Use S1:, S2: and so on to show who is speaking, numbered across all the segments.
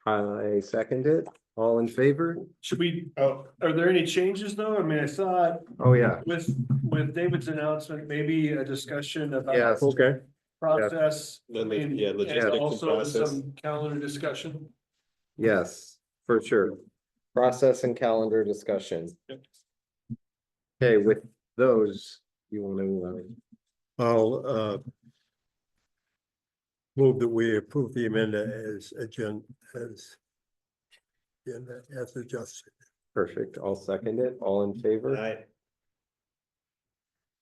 S1: I second it. All in favor?
S2: Should we, are there any changes though? I mean, I thought
S1: Oh, yeah.
S2: with David's announcement, maybe a discussion about.
S1: Yes.
S3: Okay.
S2: Process.
S4: Then
S2: and-
S4: yeah,
S2: and
S4: logistics and
S2: also
S4: process.
S2: some calendar discussion.
S1: Yes, for sure. Process and calendar discussion.
S2: Yep.
S1: Okay, with those, you want to,
S3: I'll move that we approve the amendment as adjusted.
S1: perfect. I'll second it. All in favor?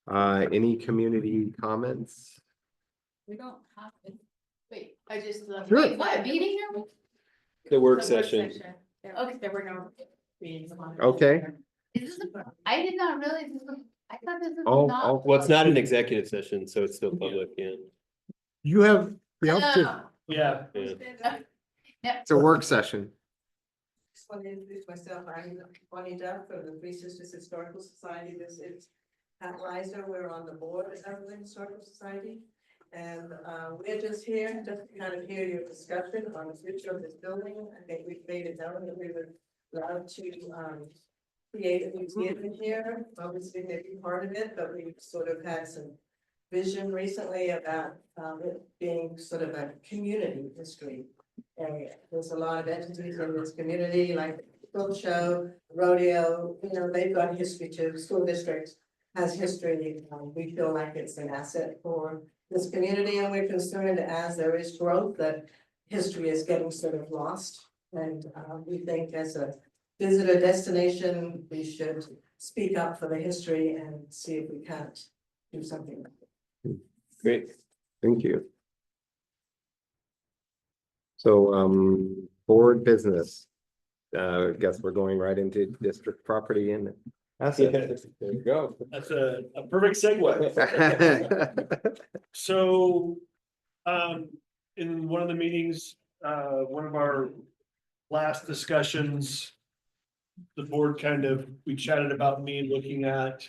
S4: Aye.
S1: Any community comments?
S5: We don't have it. Wait, I just.
S3: Sure.
S5: Wait, what, meeting here?
S4: The work
S5: The
S4: session.
S5: Okay, there were no meetings on it.
S1: Okay.
S5: Is this I did not realize this was, I thought this
S1: Oh,
S5: was not.
S4: Well, it's not an executive session, so it's still public, yeah.
S3: You have the option.
S5: Oh.
S2: Yeah.
S1: It's a work session.
S6: Just want to introduce myself. I'm Bonnie Duff from the Three Sisters Historical Society. This is Pat Reiser. We're on the board of the Historical Society. And we're just here just to kind of hear your discussion on the future of this building. I think we've made it known that we would love to create a museum in here. Obviously, maybe part of it, but we've sort of had some vision recently about it being sort of a community history area. There's a lot of entities in this community, like the quilt show, rodeo, you know, they've got history too. School district has history. We feel like it's an asset for this community, and we're concerned as there is growth that history is getting sort of lost. And we think as a visitor destination, we should speak up for the history and see if we can't do something.
S4: Great.
S1: Thank you. So, board business. Guess we're going right into district property and assets. There you go.
S2: That's a perfect segue. So, in one of the meetings, one of our last discussions, the board we chatted about me looking at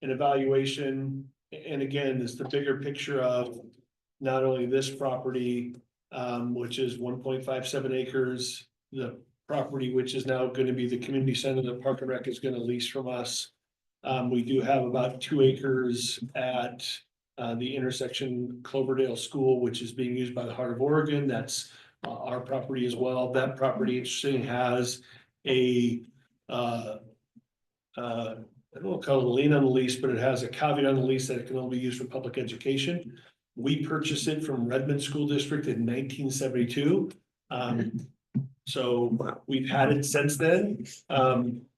S2: an evaluation. And again, it's the bigger picture of not only this property, which is 1.57 acres, the property, which is now going to be the community center that Park and Rec is going to lease from us. We do have about 2 acres at the intersection Cloverdale School, which is being used by the Heart of Oregon. That's our property as well. That property interesting has a I don't want to call it a lien on the lease, but it has a caveat on the lease that it can only be used for public education. We purchased it from Redmond School District in 1972. So we've had it since then.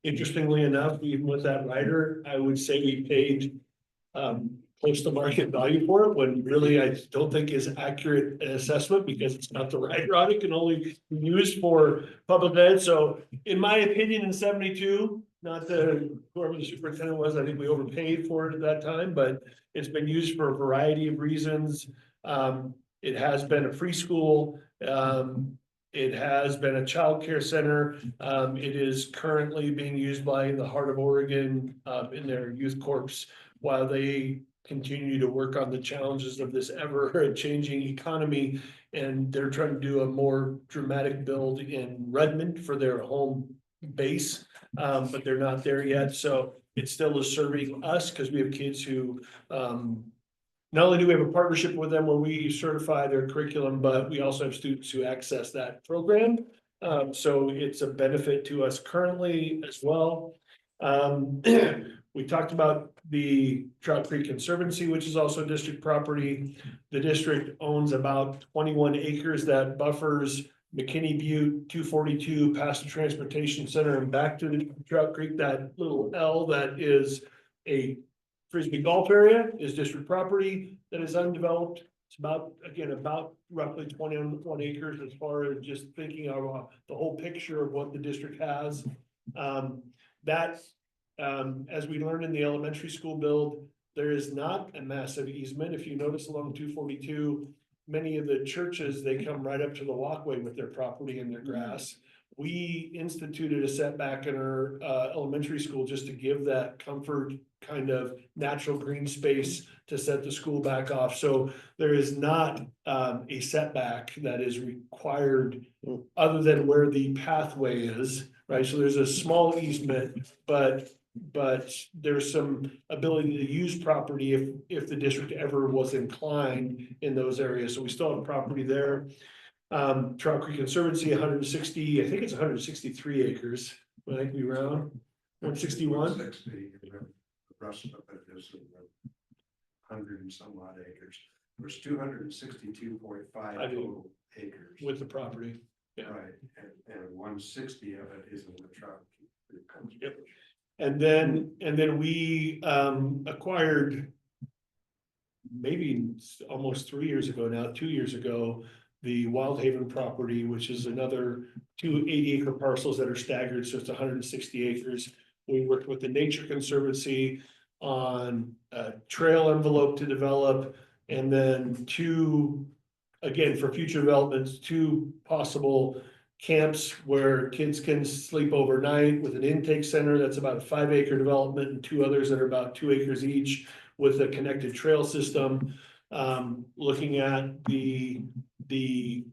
S2: Interestingly enough, even with that rider, I would say we paid close to market value for it, when really I don't think is accurate an assessment, because it's not the rider on it, can only be used for public ed. So in my opinion, in 72, not whoever the superintendent was, I think we overpaid for it at that time, but it's been used for a variety of reasons. It has been a preschool. It has been a childcare center. It is currently being used by the Heart of Oregon in their youth corps while they continue to work on the challenges of this ever changing economy. And they're trying to do a more dramatic build in Redmond for their home base, but they're not there yet. So it still is serving us because we have kids who not only do we have a partnership with them where we certify their curriculum, but we also have students who access that program. So it's a benefit to us currently as well. We talked about the Trout Creek Conservancy, which is also district property. The district owns about 21 acres that buffers McKinney Butte, 242 past the transportation center and back to the Trout Creek. That little L that is a Frisbee golf area is district property that is undeveloped. It's about roughly 21 acres as far as just thinking of the whole picture of what the district has. As we learned in the elementary school build, there is not a massive easement. If you notice along 242, many of the churches, they come right up to the walkway with their property and their grass. we instituted a setback in our elementary school just to give that comfort kind of natural green space to set the school back off. So there is not a setback that is required other than where the pathway is, right? So there's a small easement, but there's some ability to use property if the district ever was inclined in those areas. So we still have property there. Trout Creek Conservancy, 160, I think it's 163 acres. I think we round 161.
S7: The rest of it is 100 and some odd acres. There's 262.5 total acres.
S2: With the property. Yeah.
S7: Right, and 160 of it is in the Trout Creek Conservancy.
S2: Yep. And then we acquired maybe almost 3 years ago now, 2 years ago, the Wild Haven property, which is another 2 80-acre parcels that are staggered, so it's 160 acres. We worked with the Nature Conservancy on a trail envelope to develop, and then again, for future developments, 2 possible camps where kids can sleep overnight with an intake center that's about a 5-acre development, and 2 others that are about 2 acres each with a connected trail system. Looking at the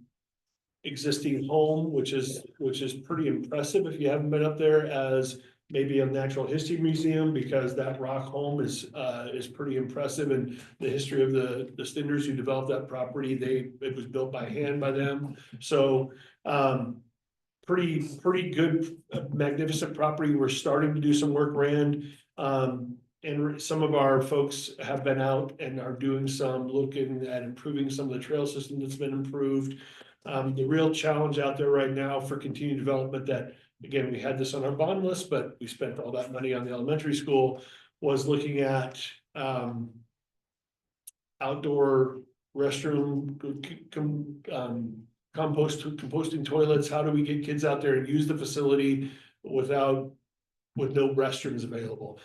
S2: existing home, which is pretty impressive if you haven't been up there, as maybe a natural history museum, because that rock home is pretty impressive, and the history of the Stinders who developed that property, it was built by hand by them. So pretty good, magnificent property. We're starting to do some work, Rand. And some of our folks have been out and are doing some looking at improving some of the trail system that's been improved. The real challenge out there right now for continued development that, again, we had this on our bond list, but we spent all that money on the elementary school, was looking at outdoor restroom, composting toilets. How do we get kids out there and use the facility with no restrooms available?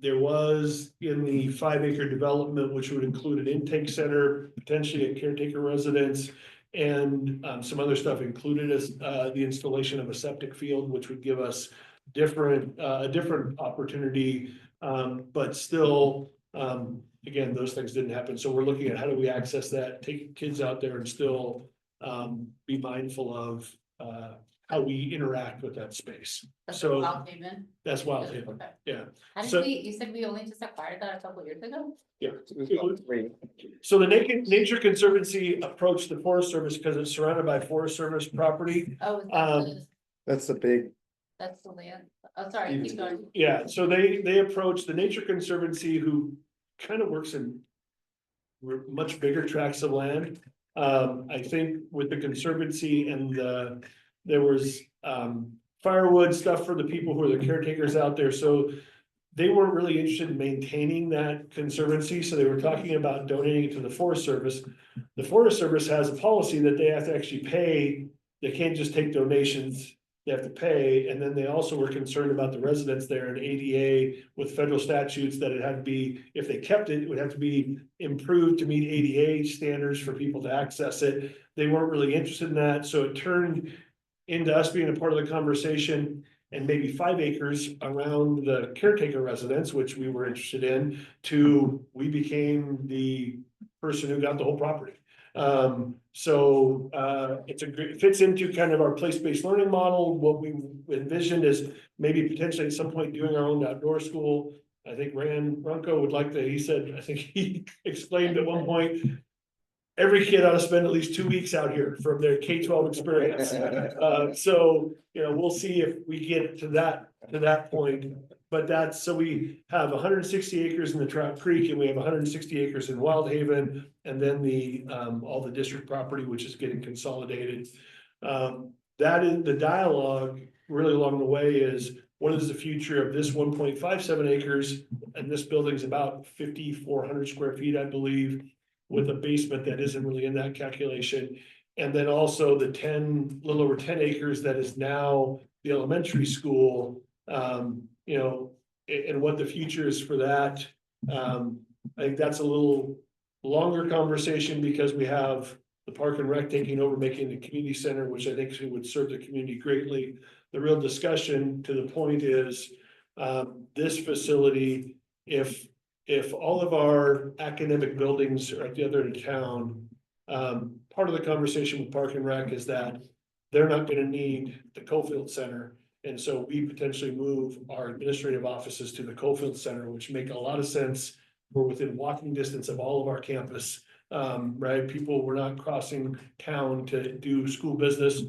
S2: There was in the 5-acre development, which would include an intake center, potentially a caretaker residence, and some other stuff included as the installation of a septic field, which would give us a different opportunity. But still, again, those things didn't happen. So we're looking at how do we access that, take kids out there and still be mindful of how we interact with that space.
S5: That's
S2: So
S5: Wild Haven.
S2: that's Wild Haven,
S5: Okay.
S2: yeah.
S5: How
S2: So-
S5: did you said we only just acquired that a couple years ago?
S2: Yeah.
S1: Wait,
S2: So the Nature Conservancy approached the Forest Service because it's surrounded by Forest Service property.
S5: Oh, is
S1: that's a big,
S5: that's the land. Oh, sorry, keep going.
S2: Yeah, so they approached the Nature Conservancy, who kind of works in much bigger tracts of land. I think with the Conservancy and there was firewood stuff for the people who are the caretakers out there, so they weren't really interested in maintaining that conservancy, so they were talking about donating it to the Forest Service. The Forest Service has a policy that they have to actually pay. They can't just take donations, they have to pay. And then they also were concerned about the residents there and ADA with federal statutes that it had to be, if they kept it, it would have to be improved to meet ADA standards for people to access it. They weren't really interested in that, so it turned into us being a part of the conversation, and maybe 5 acres around the caretaker residence, which we were interested in, we became the person who got the whole property. It fits into kind of our place-based learning model. What we envisioned is maybe potentially at some point doing our own outdoor school. I think Rand Runco would like to, he said, I think he explained at one point, every kid ought to spend at least 2 weeks out here from their K-12 experience. So, we'll see if we get to that point. But so we have 160 acres in the Trout Creek, and we have 160 acres in Wild Haven, and then all the district property, which is getting consolidated. That is the dialogue really along the way is, what is the future of this 1.57 acres? And this building's about 5,400 square feet, I believe, with a basement that isn't really in that calculation. And then also the little over 10 acres that is now the elementary school, and what the future is for that. I think that's a little longer conversation because we have the Park and Rec taking over, making the community center, which I think would serve the community greatly. The real discussion to the point is, this facility, if all of our academic buildings are at the other end of town, part of the conversation with Park and Rec is that they're not gonna need the Cofield Center. And so we potentially move our administrative offices to the Cofield Center, which make a lot of sense. We're within walking distance of all of our campus, right? People were not crossing town to do school business.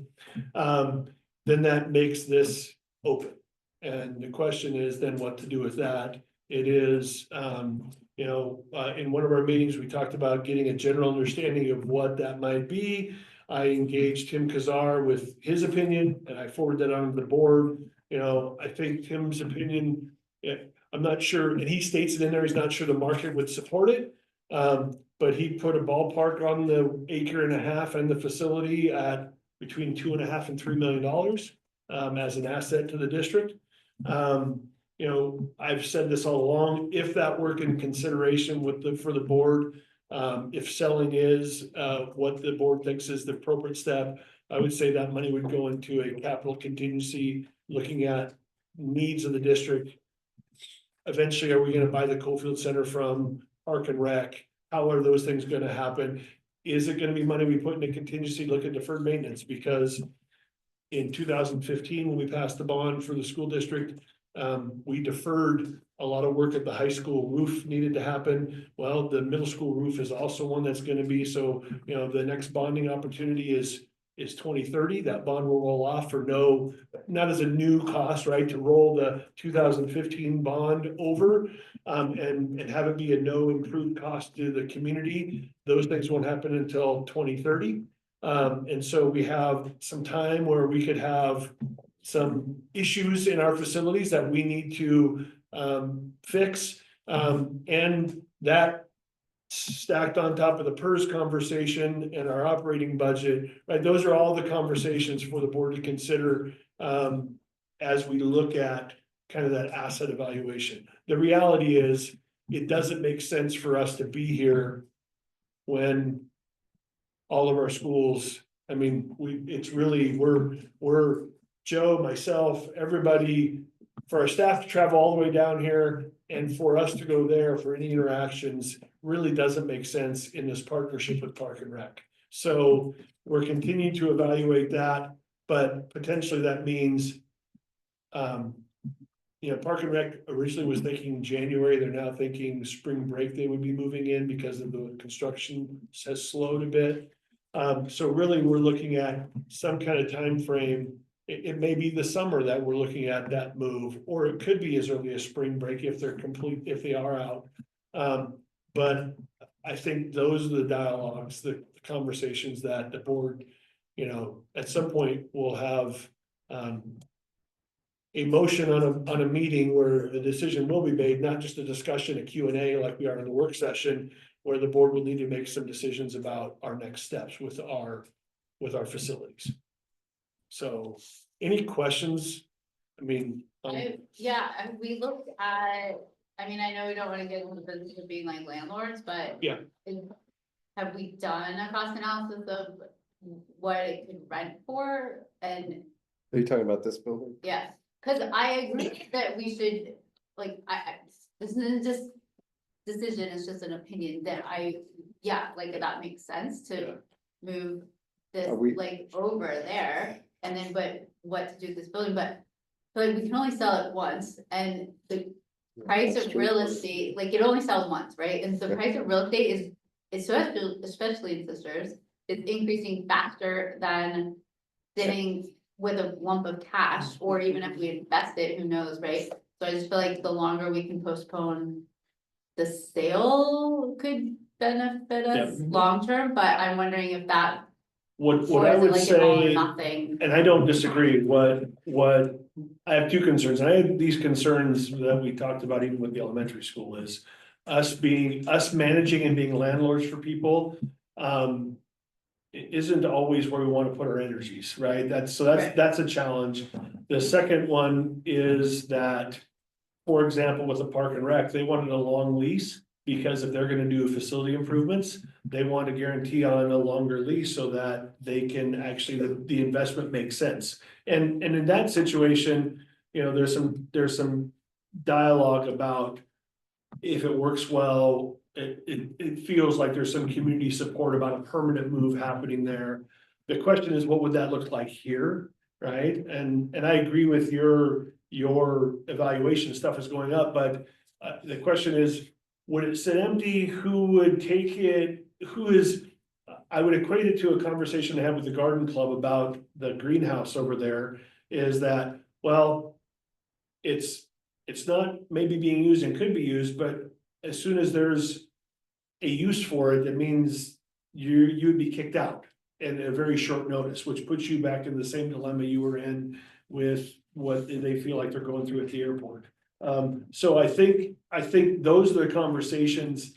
S2: Then that makes this open. And the question is then what to do with that. It is, in one of our meetings, we talked about getting a general understanding of what that might be. I engaged Tim Kazar with his opinion and I forwarded that on to the board. I think Tim's opinion, I'm not sure, and he states it in there, he's not sure the market would support it. But he put a ballpark on the 1.5 acres and the facility at between $2.5 and $3 million as an asset to the district. I've said this all along, if that were in consideration for the board, if selling is what the board thinks is the appropriate step, I would say that money would go into a capital contingency, looking at needs of the district. Eventually, are we gonna buy the Cofield Center from Park and Rec? How are those things gonna happen? Is it gonna be money we put in a contingency, look at deferred maintenance? Because in 2015, when we passed the bond for the school district, we deferred a lot of work at the high school roof needed to happen. Well, the middle school roof is also one that's gonna be, so, the next bonding opportunity is 2030. That bond will roll off for not as a new cost, right? To roll the 2015 bond over, and have it be a no improved cost to the community. Those things won't happen until 2030. And so we have some time where we could have some issues in our facilities that we need to fix. And that stacked on top of the PERS conversation and our operating budget, right? Those are all the conversations for the board to consider as we look at kind of that asset evaluation. The reality is, it doesn't make sense for us to be here when all of our schools, we're Joe, myself, everybody, for our staff to travel all the way down here and for us to go there for any interactions really doesn't make sense in this partnership with Park and Rec. So we're continuing to evaluate that, but potentially that means, Park and Rec originally was thinking January, they're now thinking spring break they would be moving in because of the construction has slowed a bit. So really, we're looking at some kind of time frame. It may be the summer that we're looking at that move, or it could be as early as spring break if they are out. But I think those are the dialogues, the conversations that the board, at some point will have a motion on a meeting where the decision will be made, not just a discussion, a Q&A like we are in the work session, where the board will need to make some decisions about our next steps with our facilities. So, any questions?
S5: We looked at, I know we don't wanna get into the business of being like landlords, but.
S2: Yeah.
S5: Have we done a cost analysis of what it could rent for? And
S1: Are you talking about this building?
S5: yes, cause I agree that we should, this isn't just decision, it's just an opinion that that makes sense to move this
S1: Are we-
S5: over there. And then, but what to do with this building, but we can only sell it once, and the price of real estate, it only sells once, right? And the price of real estate is especially in Sisters, it's increasing faster than sitting with a lump of cash, or even if we invest it, who knows, right? So I just feel like the longer we can postpone the sale could benefit us long-term, but I'm wondering if that.
S2: What I would
S5: An all or
S2: say,
S5: nothing.
S2: and I don't disagree, what I have two concerns, and I had these concerns that we talked about even with the elementary school is us managing and being landlords for people. It isn't always where we want to put our energies, right? That's a challenge. The second one is that, for example, with the Park and Rec, they wanted a long lease. Because if they're gonna do facility improvements, they want a guarantee on a longer lease so that they can actually, the investment makes sense. And in that situation, you know, there's some dialogue about if it works well, it feels like there's some community support about a permanent move happening there. The question is, what would that look like here, right? And I agree with your evaluation stuff is going up, but the question is, would it sit empty? Who would take it? I would equate it to a conversation I had with the garden club about the greenhouse over there, is that, well, it's not maybe being used and could be used, but as soon as there's a use for it, that means you'd be kicked out in a very short notice, which puts you back in the same dilemma you were in with what they feel like they're going through at the airport. So I think those are the conversations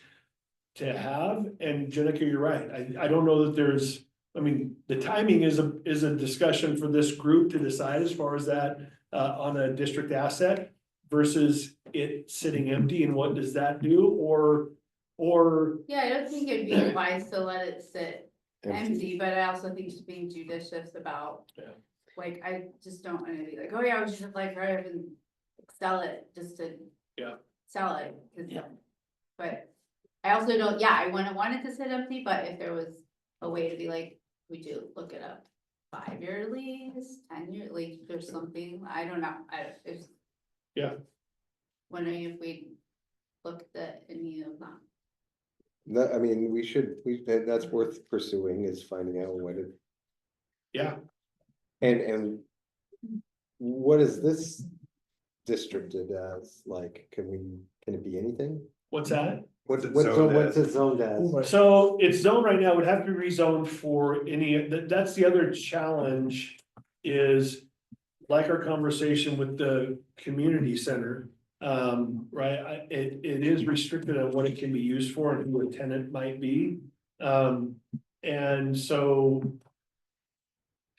S2: to have, and Jenica, you're right, I don't know that there's, I mean, the timing is a discussion for this group to decide as far as that, on a district asset versus it sitting empty, and what does that do, or.
S5: Yeah, I don't think it'd be wise to let it sit empty, but I also think just being judicious about.
S2: Yeah.
S5: Like, I just don't wanna be like, oh yeah, we should like hurry up and sell it just to.
S2: Yeah.
S5: Sell it, 'cause, but I also don't, yeah, I wouldn't want it to sit empty, but if there was a way to be like, would you look it up? 5-year lease, 10-year, like, there's something, I don't know, there's.
S2: Yeah.
S5: Wondering if we looked at any of them.
S1: That, I mean, that's worth pursuing, is finding out what it,
S2: Yeah,
S1: and what is this districted as, like, can it be anything?
S2: what's that?
S1: What's it zoned as?
S2: So it's zoned right now, would have to be rezoned for any, that's the other challenge is. Like our conversation with the community center, right, it is restricted on what it can be used for and who a tenant might be. And so.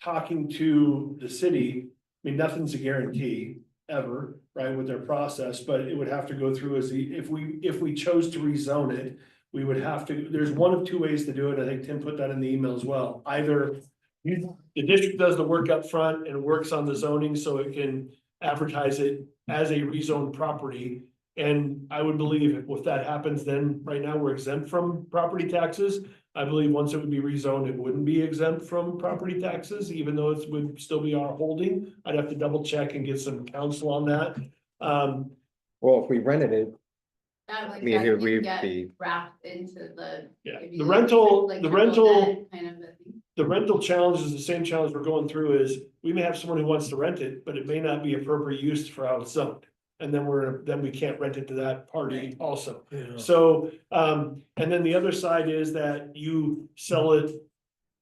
S2: Talking to the city, I mean, nothing's a guarantee ever, right, with their process, but it would have to go through as if we chose to rezone it. We would have to, there's one of two ways to do it, I think Tim put that in the email as well, either. The district does the work up front and works on the zoning so it can advertise it as a rezoned property. And I would believe if that happens, then right now we're exempt from property taxes. I believe once it would be rezoned, it wouldn't be exempt from property taxes, even though it would still be our holding. I'd have to double check and get some counsel on that.
S1: Well, if we rented it,
S5: That
S1: I
S5: like,
S1: mean,
S5: that
S1: here
S5: can
S1: we'd
S5: get
S1: be-
S5: wrapped into the.
S2: Yeah,
S5: if
S2: the
S5: you
S2: rental,
S5: like
S2: the
S5: triple
S2: rental.
S5: net kind of a thing.
S2: The rental challenge is the same challenge we're going through is, we may have someone who wants to rent it, but it may not be appropriate use for how it's zoned. And then we can't rent it to that party also.
S3: Yeah.
S2: So, and then the other side is that you sell it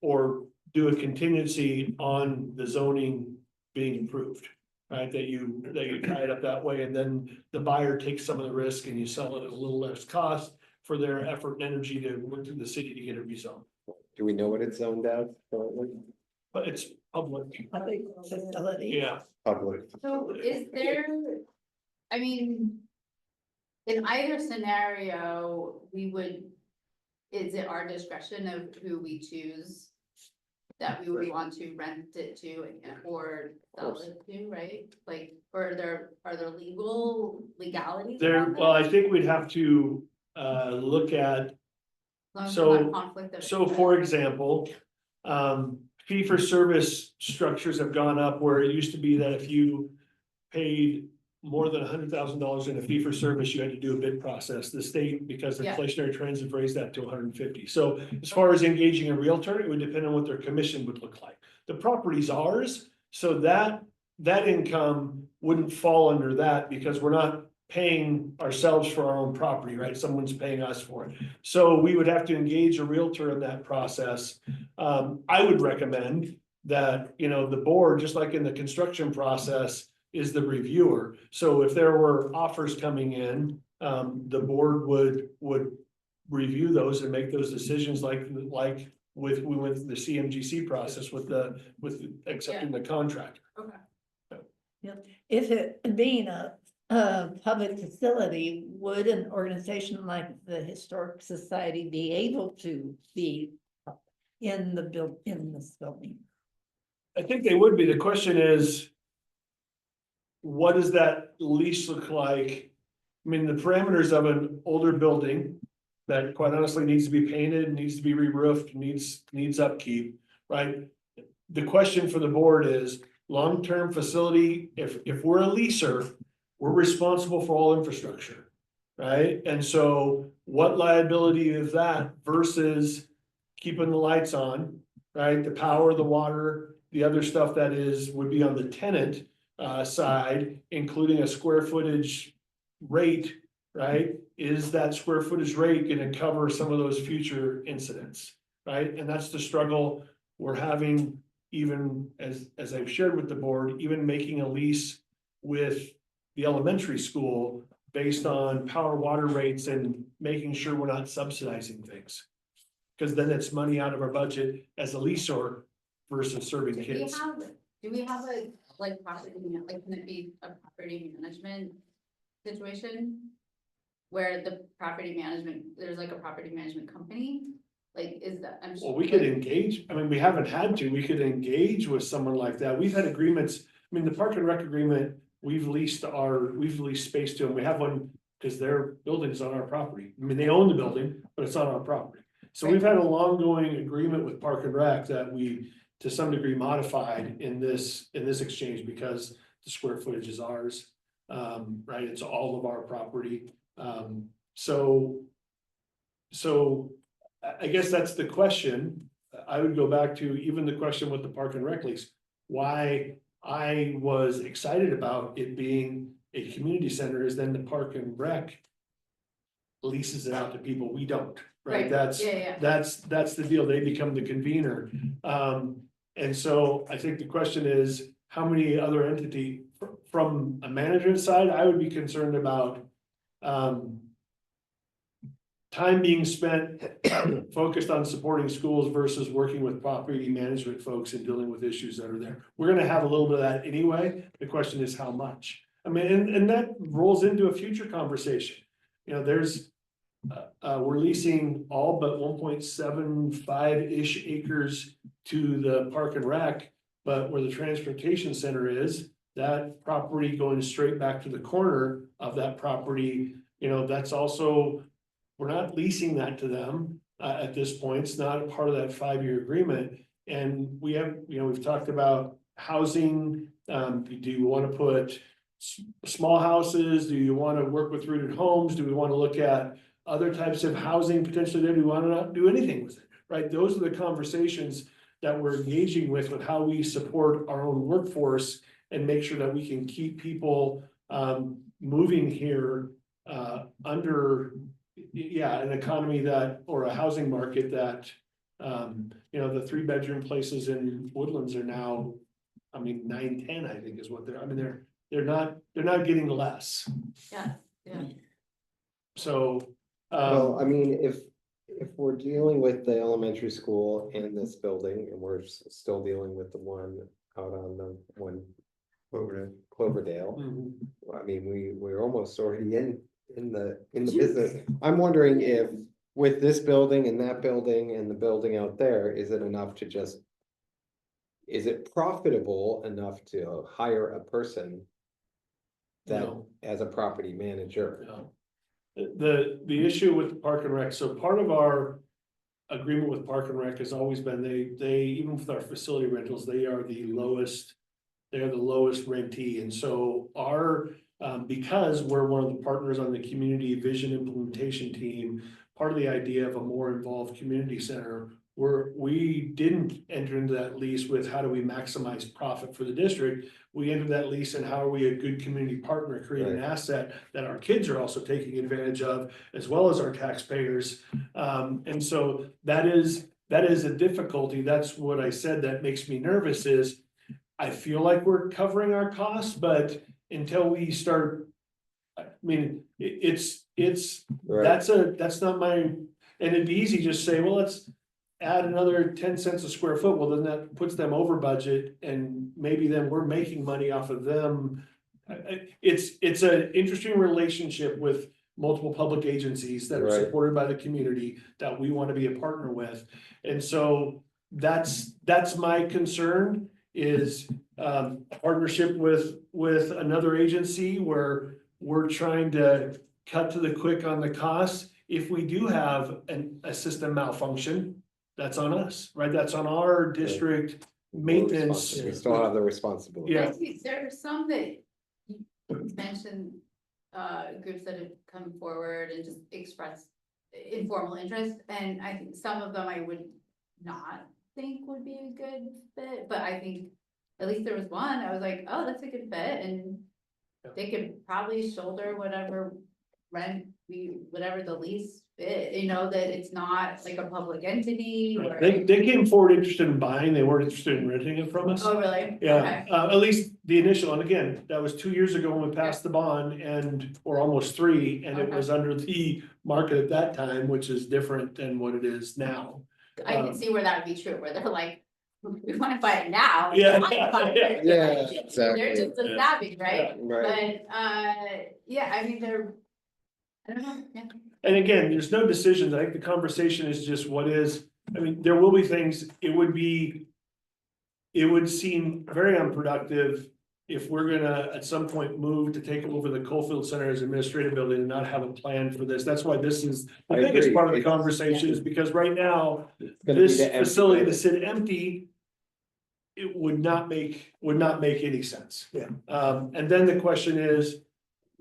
S2: or do a contingency on the zoning being approved. Right, that you tie it up that way, and then the buyer takes some of the risk and you sell it at a little less cost for their effort and energy to work through the city to get it rezoned.
S1: do we know what it's zoned as currently?
S2: But it's public,
S8: Public facility.
S2: yeah.
S1: Public.
S5: So is there, I mean. In either scenario, is it our discretion of who we choose? That we would want to rent it to or sell it to, right? Like, or are there legalities? around
S2: Well,
S5: that?
S2: I think we'd have to look at,
S5: As long as
S2: so-
S5: there's not conflict of
S2: so
S5: interest.
S2: for example. Fee for service structures have gone up where it used to be that if you paid more than $100,000 in a fee for service, you had to do a bid process. The state, because of
S5: Yeah.
S2: inflationary trends, have raised that to 150. So as far as engaging a realtor, it would depend on what their commission would look like. The property's ours, so that income wouldn't fall under that because we're not paying ourselves for our own property, right? Someone's paying us for it. So we would have to engage a realtor in that process. I would recommend that, the board, just like in the construction process, is the reviewer. So if there were offers coming in, the board would review those and make those decisions like we went through the CMGC process with accepting the contract.
S5: Okay.
S8: Is it being a public facility, would an organization like the Historic Society be able to be in this building?
S2: I think they would be. The question is, what does that lease look like? I mean, the parameters of an older building that quite honestly needs to be painted, needs to be re-roofed, needs upkeep, right? The question for the board is, long-term facility, if we're a leaser, we're responsible for all infrastructure, right? And so what liability is that versus keeping the lights on, right? The power, the water, the other stuff that would be on the tenant side, including a square footage rate, right? Is that square footage rate gonna cover some of those future incidents, right? And that's the struggle we're having, even as I've shared with the board, even making a lease with the elementary school based on power water rates and making sure we're not subsidizing things. Cause then it's money out of our budget as a leaseor versus serving kids.
S5: Do we have a, like, can it be a property management situation? Where the property management, there's like a property management company, like, is that, I'm sure.
S2: Well, we could engage, I mean, we haven't had to, we could engage with someone like that. We've had agreements, I mean, the park and rec agreement, we've leased space to them. We have one because their building's on our property. I mean, they own the building, but it's on our property. So we've had a long-going agreement with Park and Rec that we, to some degree, modified in this exchange because the square footage is ours. Right, it's all of our property. So I guess that's the question. I would go back to even the question with the Park and Rec lease. Why I was excited about it being a community center is then the Park and Rec leases it out to people. We don't, right? That's the deal. They become the convener. And so I think the question is, how many other entity from a management side, I would be concerned about time being spent focused on supporting schools versus working with property management folks and dealing with issues that are there. We're gonna have a little bit of that anyway. The question is how much. I mean, and that rolls into a future conversation. You know, there's we're leasing all but 1.75-ish acres to the Park and Rec, but where the transportation center is, that property going straight back to the corner of that property, you know, that's also, we're not leasing that to them at this point. It's not a part of that 5-year agreement. And we have, you know, we've talked about housing. Do you want to put small houses? Do you want to work with rooted homes? Do we want to look at other types of housing potentially there? Do we want to not do anything with it? Right? Those are the conversations that we're engaging with how we support our own workforce and make sure that we can keep people moving here under an economy that, or a housing market that, you know, the 3-bedroom places in Woodlands are now, I mean, 9-10, I think is what they're, I mean, they're not getting less.
S5: Yeah.
S2: So,
S1: Well, I mean, if we're dealing with the elementary school and this building, and we're still dealing with the one out on the one Cloverdale, I mean, we're almost already in the business. I'm wondering if with this building and that building and the building out there, is it enough to just, is it profitable enough to hire a person that
S2: No.
S1: as a property manager?
S2: No. The issue with Park and Rec, so part of our agreement with Park and Rec has always been they even with our facility rentals, they are the lowest rentee. And so our because we're one of the partners on the community vision implementation team, part of the idea of a more involved community center, we didn't enter into that lease with how do we maximize profit for the district. We entered that lease and how are we a good community partner, create an asset that our kids are also taking advantage of, as well as our taxpayers. And so that is a difficulty. That's what I said that makes me nervous is I feel like we're covering our costs, but until we start, I mean, it's, that's not my, and it'd be easy to just say, well, let's add another 10 cents a square foot. Well, then that puts them over budget and maybe then we're making money off of them It's an interesting relationship with multiple public agencies that are
S1: Right.
S2: supported by the community that we want to be a partner with. And so that's my concern is a partnership with another agency where we're trying to cut to the quick on the costs. If we do have a system malfunction, that's on us, right? That's on our district maintenance.
S1: We still have the responsibility.
S2: Yeah.
S5: There are some that you mentioned, groups that have come forward and just expressed informal interest, and I think some of them I would not think would be a good fit, but I think at least there was one, I was like, oh, that's a good fit, and they could probably shoulder whatever rent, whatever the lease fit, you know, that it's not like a public entity or.
S2: They came forward interested in buying, they weren't interested in renting it from us.
S5: Oh, really?
S2: Yeah,
S5: Okay.
S2: at least the initial, and again, that was 2 years ago when we passed the bond or almost 3, and it
S5: Okay.
S2: was under the market at that time, which is different than what it is now.
S5: I can see where that would be true, where they're like, we wanna buy it now.
S2: Yeah.
S5: Yeah,
S1: Yeah, exactly.
S5: They're just a savvy, right?
S1: Right.
S5: But, yeah, I mean, I don't know, yeah.
S2: And again, there's no decisions, I think the conversation is just what is, I mean, there will be things, it would seem very unproductive if we're gonna, at some point, move to take over the Coalfield Center as administrative building and not have a plan for this. That's why this is the
S1: I
S2: biggest
S1: agree.
S2: part of the
S1: It's-
S2: conversation is because right now,
S1: It's gonna be
S2: this
S1: the empty
S2: facility to
S1: building.
S2: sit empty, it would not make any sense.
S3: Yeah.
S2: And then the question is,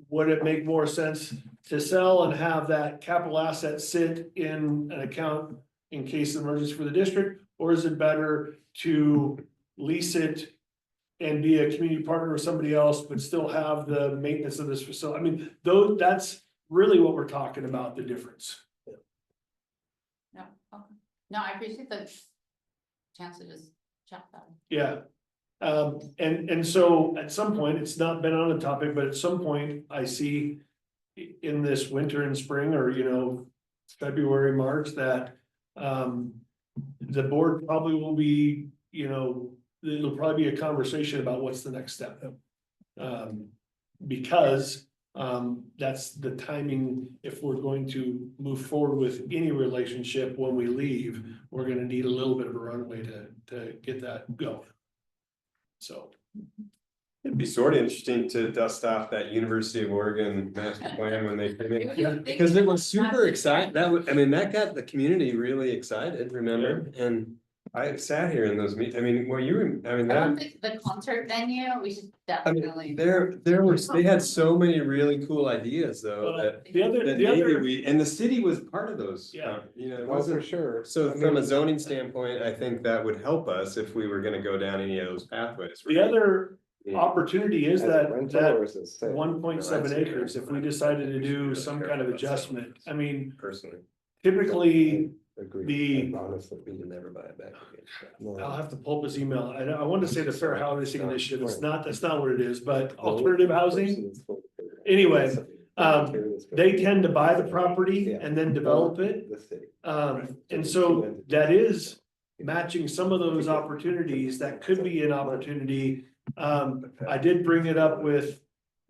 S2: would it make more sense to sell and have that capital asset sit in an account in case of emergency for the district? Or is it better to lease it and be a community partner with somebody else, but still have the maintenance of this facility? I mean, though, that's really what we're talking about, the difference.
S5: No, okay. No, I appreciate the chance to just chat about it.
S2: Yeah. And so at some point, it's not been on the topic, but at some point I see in this winter and spring or, February, March, that, the board probably will be, it'll probably be a conversation about what's the next step. Because, that's the timing, if we're going to move forward with any relationship when we leave, we're gonna need a little bit of a runway to get that going. So,
S9: It'd be sort of interesting to dust off that University of Oregon master plan when they came in. Because it was super exciting. That got the community really excited, remember? And I sat here in those meetings.
S5: I don't think the concert venue, we should definitely.
S9: they had so many really cool ideas though, that
S2: the other,
S9: and the city was part of those.
S2: Yeah.
S9: It
S1: Oh, for
S9: wasn't,
S1: sure.
S9: so
S1: I
S9: from a
S1: mean,
S9: zoning standpoint, I think that would help us if we were gonna go down any of those pathways.
S2: the other opportunity is
S1: as a
S2: that,
S1: rental
S2: that
S1: or as a sale?
S2: 1.7 acres, if we decided to do some kind of adjustment, I mean,
S9: Personally.
S2: typically,
S1: Agreed.
S2: the-
S1: Honestly,
S9: We can never buy it back again.
S1: no.
S2: I'll have to pull up his email, I want to say the Fair Housing Initiative, that's not what it is, but alternative housing. Anyway, they tend to buy the property and then develop it,
S1: The city.
S2: and so that is matching some of those opportunities, that could be an opportunity. I did bring it up with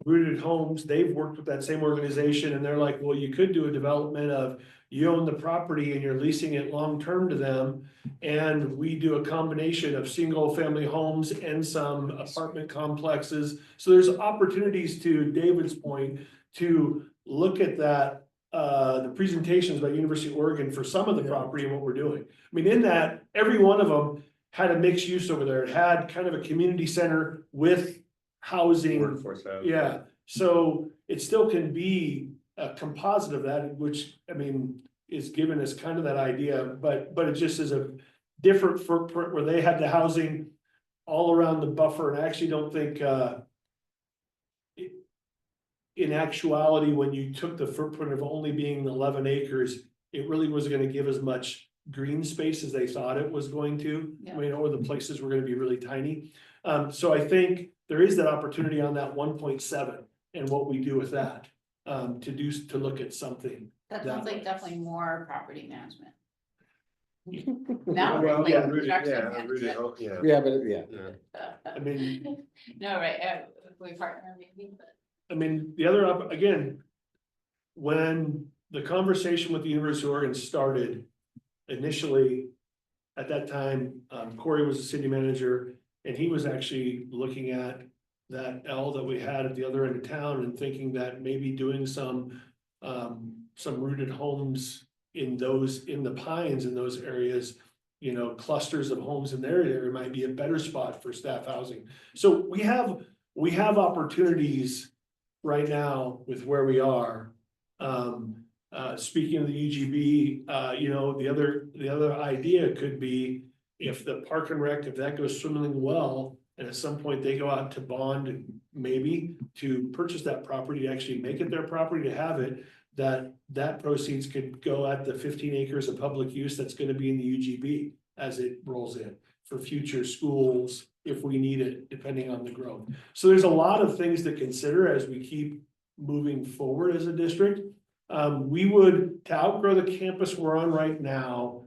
S2: Rooted Homes, they've worked with that same organization, and they're like, well, you could do a development of, you own the property and you're leasing it long-term to them. And we do a combination of single-family homes and some apartment complexes. So there's opportunities, to David's point, to look at that, the presentations by University of Oregon for some of the property and what we're doing. I mean, in that, every one of them had a mixed use over there. It had kind of a community center with housing.
S9: Workforce housing.
S2: Yeah, so it still can be a composite of that, which, is giving us kind of that idea, but it just is a different footprint where they had the housing all around the buffer, and I actually don't think, in actuality, when you took the footprint of only being 11 acres, it really wasn't gonna give as much green space as they thought it was going to.
S5: Yeah.
S2: Or the places were gonna be really tiny. So I think there is that opportunity on that 1.7 and what we do with that, to look at something.
S5: That sounds like definitely more property management.
S9: Well,
S5: Like
S9: yeah,
S5: construction
S9: yeah,
S5: management.
S9: yeah.
S1: Yeah, but yeah.
S9: Yeah.
S2: I mean,
S5: No, right, if we partner maybe, but.
S2: I mean, the other, again, when the conversation with the University of Oregon started initially, at that time, Corey was the city manager, and he was actually looking at that L that we had at the other end of town and thinking that maybe doing some rooted homes in the pines in those areas, you know, clusters of homes in their area might be a better spot for staff housing. So we have opportunities right now with where we are. Speaking of the UGB, you know, the other idea could be if the park and rec, if that goes swimmingly well, and at some point they go out to bond, maybe to purchase that property, to actually make it their property to have it, that proceeds could go at the 15 acres of public use that's gonna be in the UGB as it rolls in for future schools, if we need it, depending on the growth. So there's a lot of things to consider as we keep moving forward as a district. We would, to outgrow the campus we're on right now,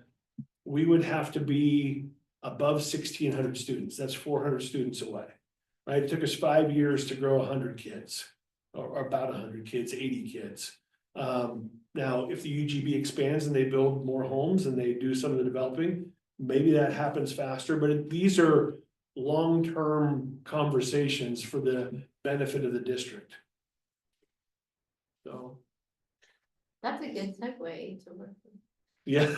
S2: we would have to be above 1,600 students. That's 400 students away. Right? It took us 5 years to grow 100 kids, or about 100 kids, 80 kids. Now, if the UGB expands and they build more homes and they do some of the developing, maybe that happens faster, but these are long-term conversations for the benefit of the district. So.
S5: That's a good segue to work.
S2: Yeah,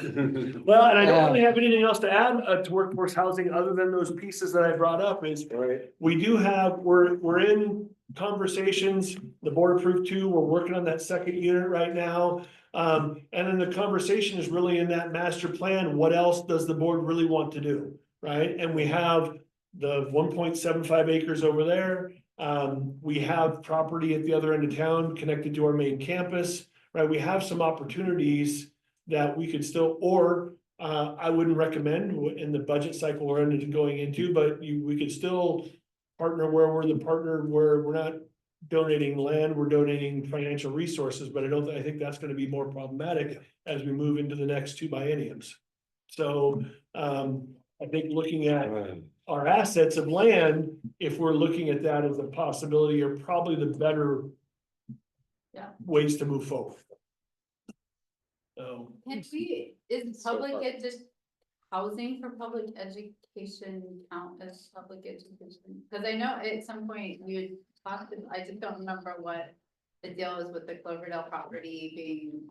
S2: well, and I don't really have anything else to add to workforce housing other than those pieces that I brought up is.
S1: Right.
S2: We do have, we're in conversations, the board approved 2, we're working on that second unit right now. And then the conversation is really in that master plan, what else does the board really want to do, right? And we have the 1.75 acres over there. We have property at the other end of town connected to our main campus, right? We have some opportunities that we could still, or I wouldn't recommend in the budget cycle we're going into, but we could still partner where we're the partner where we're not donating land, we're donating financial resources, but I think that's gonna be more problematic as we move into the next 2 bienniums. So I think looking at our assets of land, if we're looking at that as a possibility, are probably the better ways to move forward. So.
S5: Is public ed just housing for public education count as public education? Cause I know at some point you talked, I just don't remember what the deal was with the Cloverdale property being.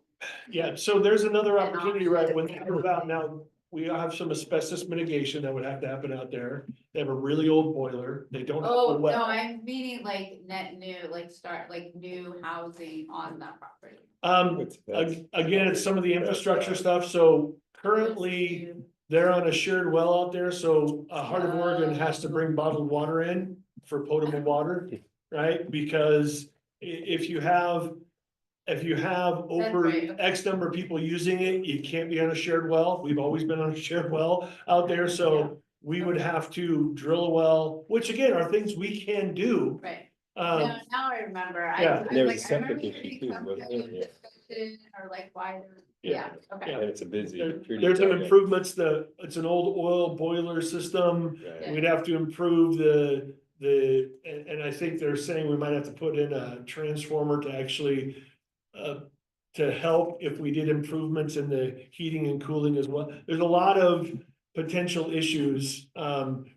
S2: Yeah, so there's another opportunity, right, when they move out now, we have some asbestos mitigation that would have to happen out there. They have a really old boiler, they don't have a
S5: Oh, no,
S2: well.
S5: I'm meaning like net new, like start, like new housing on that property.
S2: Again, it's some of the infrastructure stuff, so currently they're on a shared well out there, so Heart of Oregon has to bring bottled water in for potable water, right? Because if you have over
S5: right, okay.
S2: X number of people using it, you can't be on a shared well. We've always been on a shared well out there, so we would have to drill a well, which again are things we can do.
S5: Right.
S2: Um,
S5: Now I remember.
S2: yeah.
S5: I
S4: There
S5: was
S4: was
S5: like, I
S4: a
S5: remember
S4: septic issue
S5: hearing
S4: too,
S5: something
S4: wasn't there?
S5: discussion or like why,
S2: Yeah.
S5: okay.
S2: Yeah.
S4: And it's a busy. pretty
S2: There's some
S4: tight.
S2: improvements, it's an old oil boiler system,
S4: Right.
S2: we'd have to improve and I think they're saying we might have to put in a transformer to actually to help if we did improvements in the heating and cooling as well. There's a lot of potential issues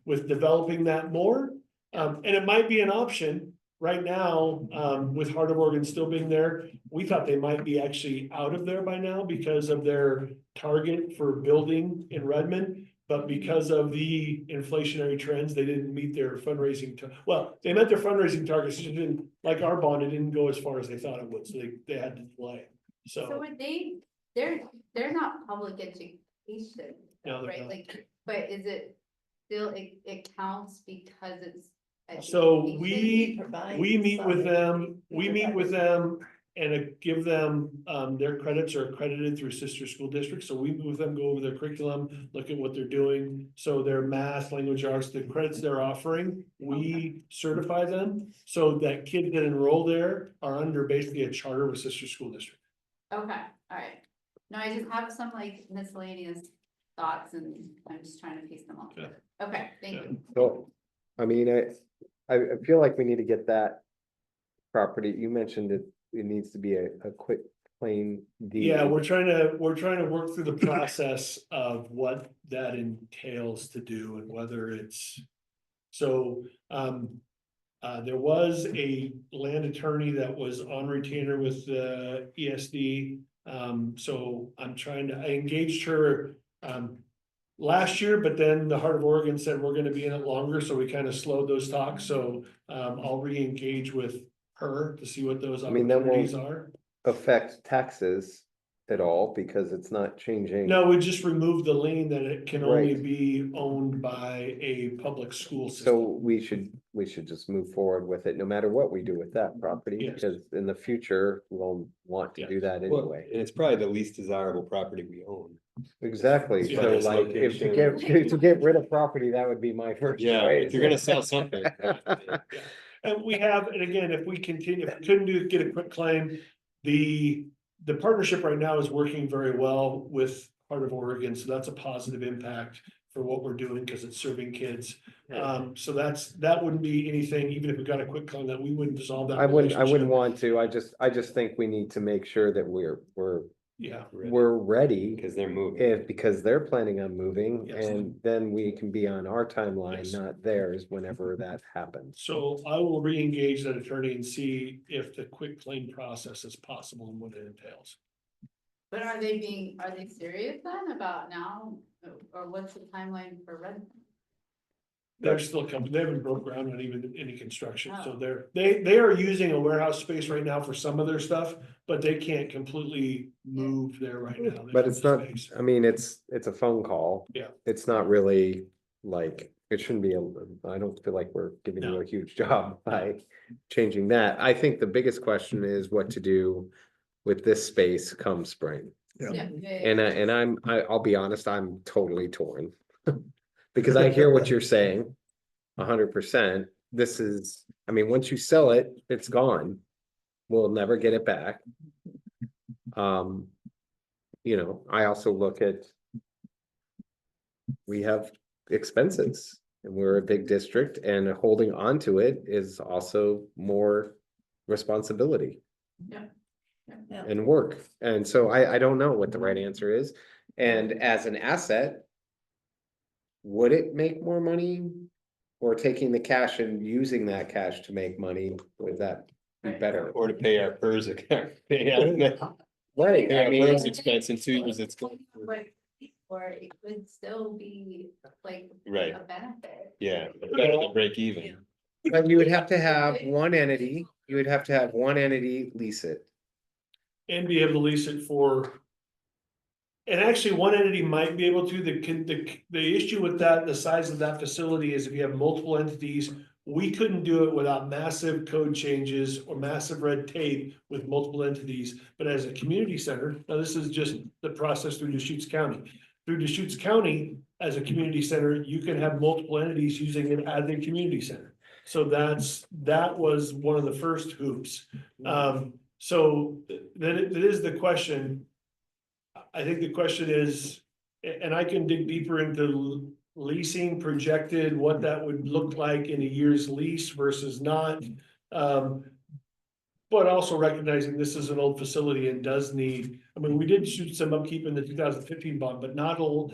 S2: with developing that more. And it might be an option right now, with Heart of Oregon still being there. We thought they might be actually out of there by now because of their target for building in Redmond. But because of the inflationary trends, they didn't meet their fundraising. Well, they met their fundraising targets. It didn't, like our bond, it didn't go as far as they thought it would. So they had to delay.
S5: So
S2: So,
S5: would they're not public education,
S2: No, they're
S5: right?
S2: not.
S5: Like, but is it still, it counts because it's.
S2: So
S5: education?
S2: we meet with them, and give them, their credits are accredited through sister school districts, so we meet with them, go over their curriculum, look at what they're doing. So their math, language arts, the credits they're offering, we certify them, so that kids that enroll there are under basically a charter with sister school district.
S5: Okay, alright. No, I just have some like miscellaneous thoughts and I'm just trying to piece them all together. Okay, thank you.
S1: So I mean, I feel like we need to get that property, you mentioned it needs to be a quick plain deed.
S2: Yeah, we're trying to work through the process of what that entails to do and whether it's. So, there was a land attorney that was on retainer with the ESD. So I engaged her, last year, but then the Heart of Oregon said we're gonna be in it longer, so we kind of slowed those talks, so, I'll re-engage with her to see what those
S1: I mean, that won't-
S2: opportunities are.
S1: Affect taxes at all, because it's not changing.
S2: No, we just removed the lien that it can only
S1: Right.
S2: be owned by a public school
S1: So
S2: system.
S1: we should just move forward with it, no matter what we do with that property,
S2: Yes.
S1: because in the future, we'll want to
S2: Yes.
S1: do that
S9: Well,
S1: anyway.
S9: and it's probably the least desirable property we own.
S1: Exactly,
S2: Yeah.
S1: so
S9: Its
S1: like, if to
S9: location.
S1: to get rid of property, that would be my first
S9: Yeah,
S1: choice.
S9: if you're gonna sell something.
S2: And we have, and again, if we continue, if we couldn't get a quick claim, the partnership right now is working very well with Heart of Oregon, so that's a positive impact for what we're doing, because it's serving kids. So that wouldn't be anything, even if we got a quick claim, that we wouldn't dissolve that
S1: I wouldn't
S2: relationship.
S1: want to, I just think we need to make sure that
S2: Yeah,
S1: we're ready.
S9: Because they're moving.
S1: Because they're planning on moving,
S2: Yes.
S1: and then we can be on our timeline,
S2: Yes.
S1: not theirs, whenever that happens.
S2: so I will re-engage that attorney and see if the quick claim process is possible and what it entails.
S5: But are they serious then about now, or what's the timeline for red?
S2: They're still coming, they haven't broke ground on even any construction, so
S5: Oh.
S2: they are using a warehouse space right now for some of their stuff, but they can't completely move there right now. They
S1: But
S2: have
S1: it's
S2: the
S1: not,
S2: space.
S1: I mean, it's a phone call.
S2: Yeah.
S1: It's not really like, it shouldn't be, I don't feel like we're giving you
S2: No.
S1: a huge job by changing that. I think the biggest question is what to do with this space come spring.
S5: Yeah.
S1: And I'll be honest, I'm totally torn. Because I hear what you're saying, 100%. This is, I mean, once you sell it, it's gone. We'll never get it back. I also look at. We have expenses and we're a big district, and holding on to it is also more responsibility.
S5: Yeah.
S8: Yeah.
S1: And work. And so I don't know what the right answer is. And as an asset, would it make more money? Or taking the cash and using that cash to make money, would that be
S5: Right.
S1: better?
S9: Or to pay our PERS account. Pay
S1: Right, I
S9: our
S1: mean,
S9: PERS expense in 2 years, it's gone.
S5: But, or it could still be like
S9: Right,
S5: a benefit.
S9: yeah, better than break even.
S1: but you would have to have one entity, lease it.
S2: And be able to lease it for. And actually, one entity might be able to, the issue with that, the size of that facility is if you have multiple entities. We couldn't do it without massive code changes or massive red tape with multiple entities, but as a community center, now this is just the process through Deschutes County. Through Deschutes County, as a community center, you can have multiple entities using it as a community center. So that was one of the first hoops. So that is the question. I think the question is, and I can dig deeper into leasing projected, what that would look like in a year's lease versus not. But also recognizing this is an old facility and does need, I mean, we did shoot some upkeep in the 2015 bond, but not old,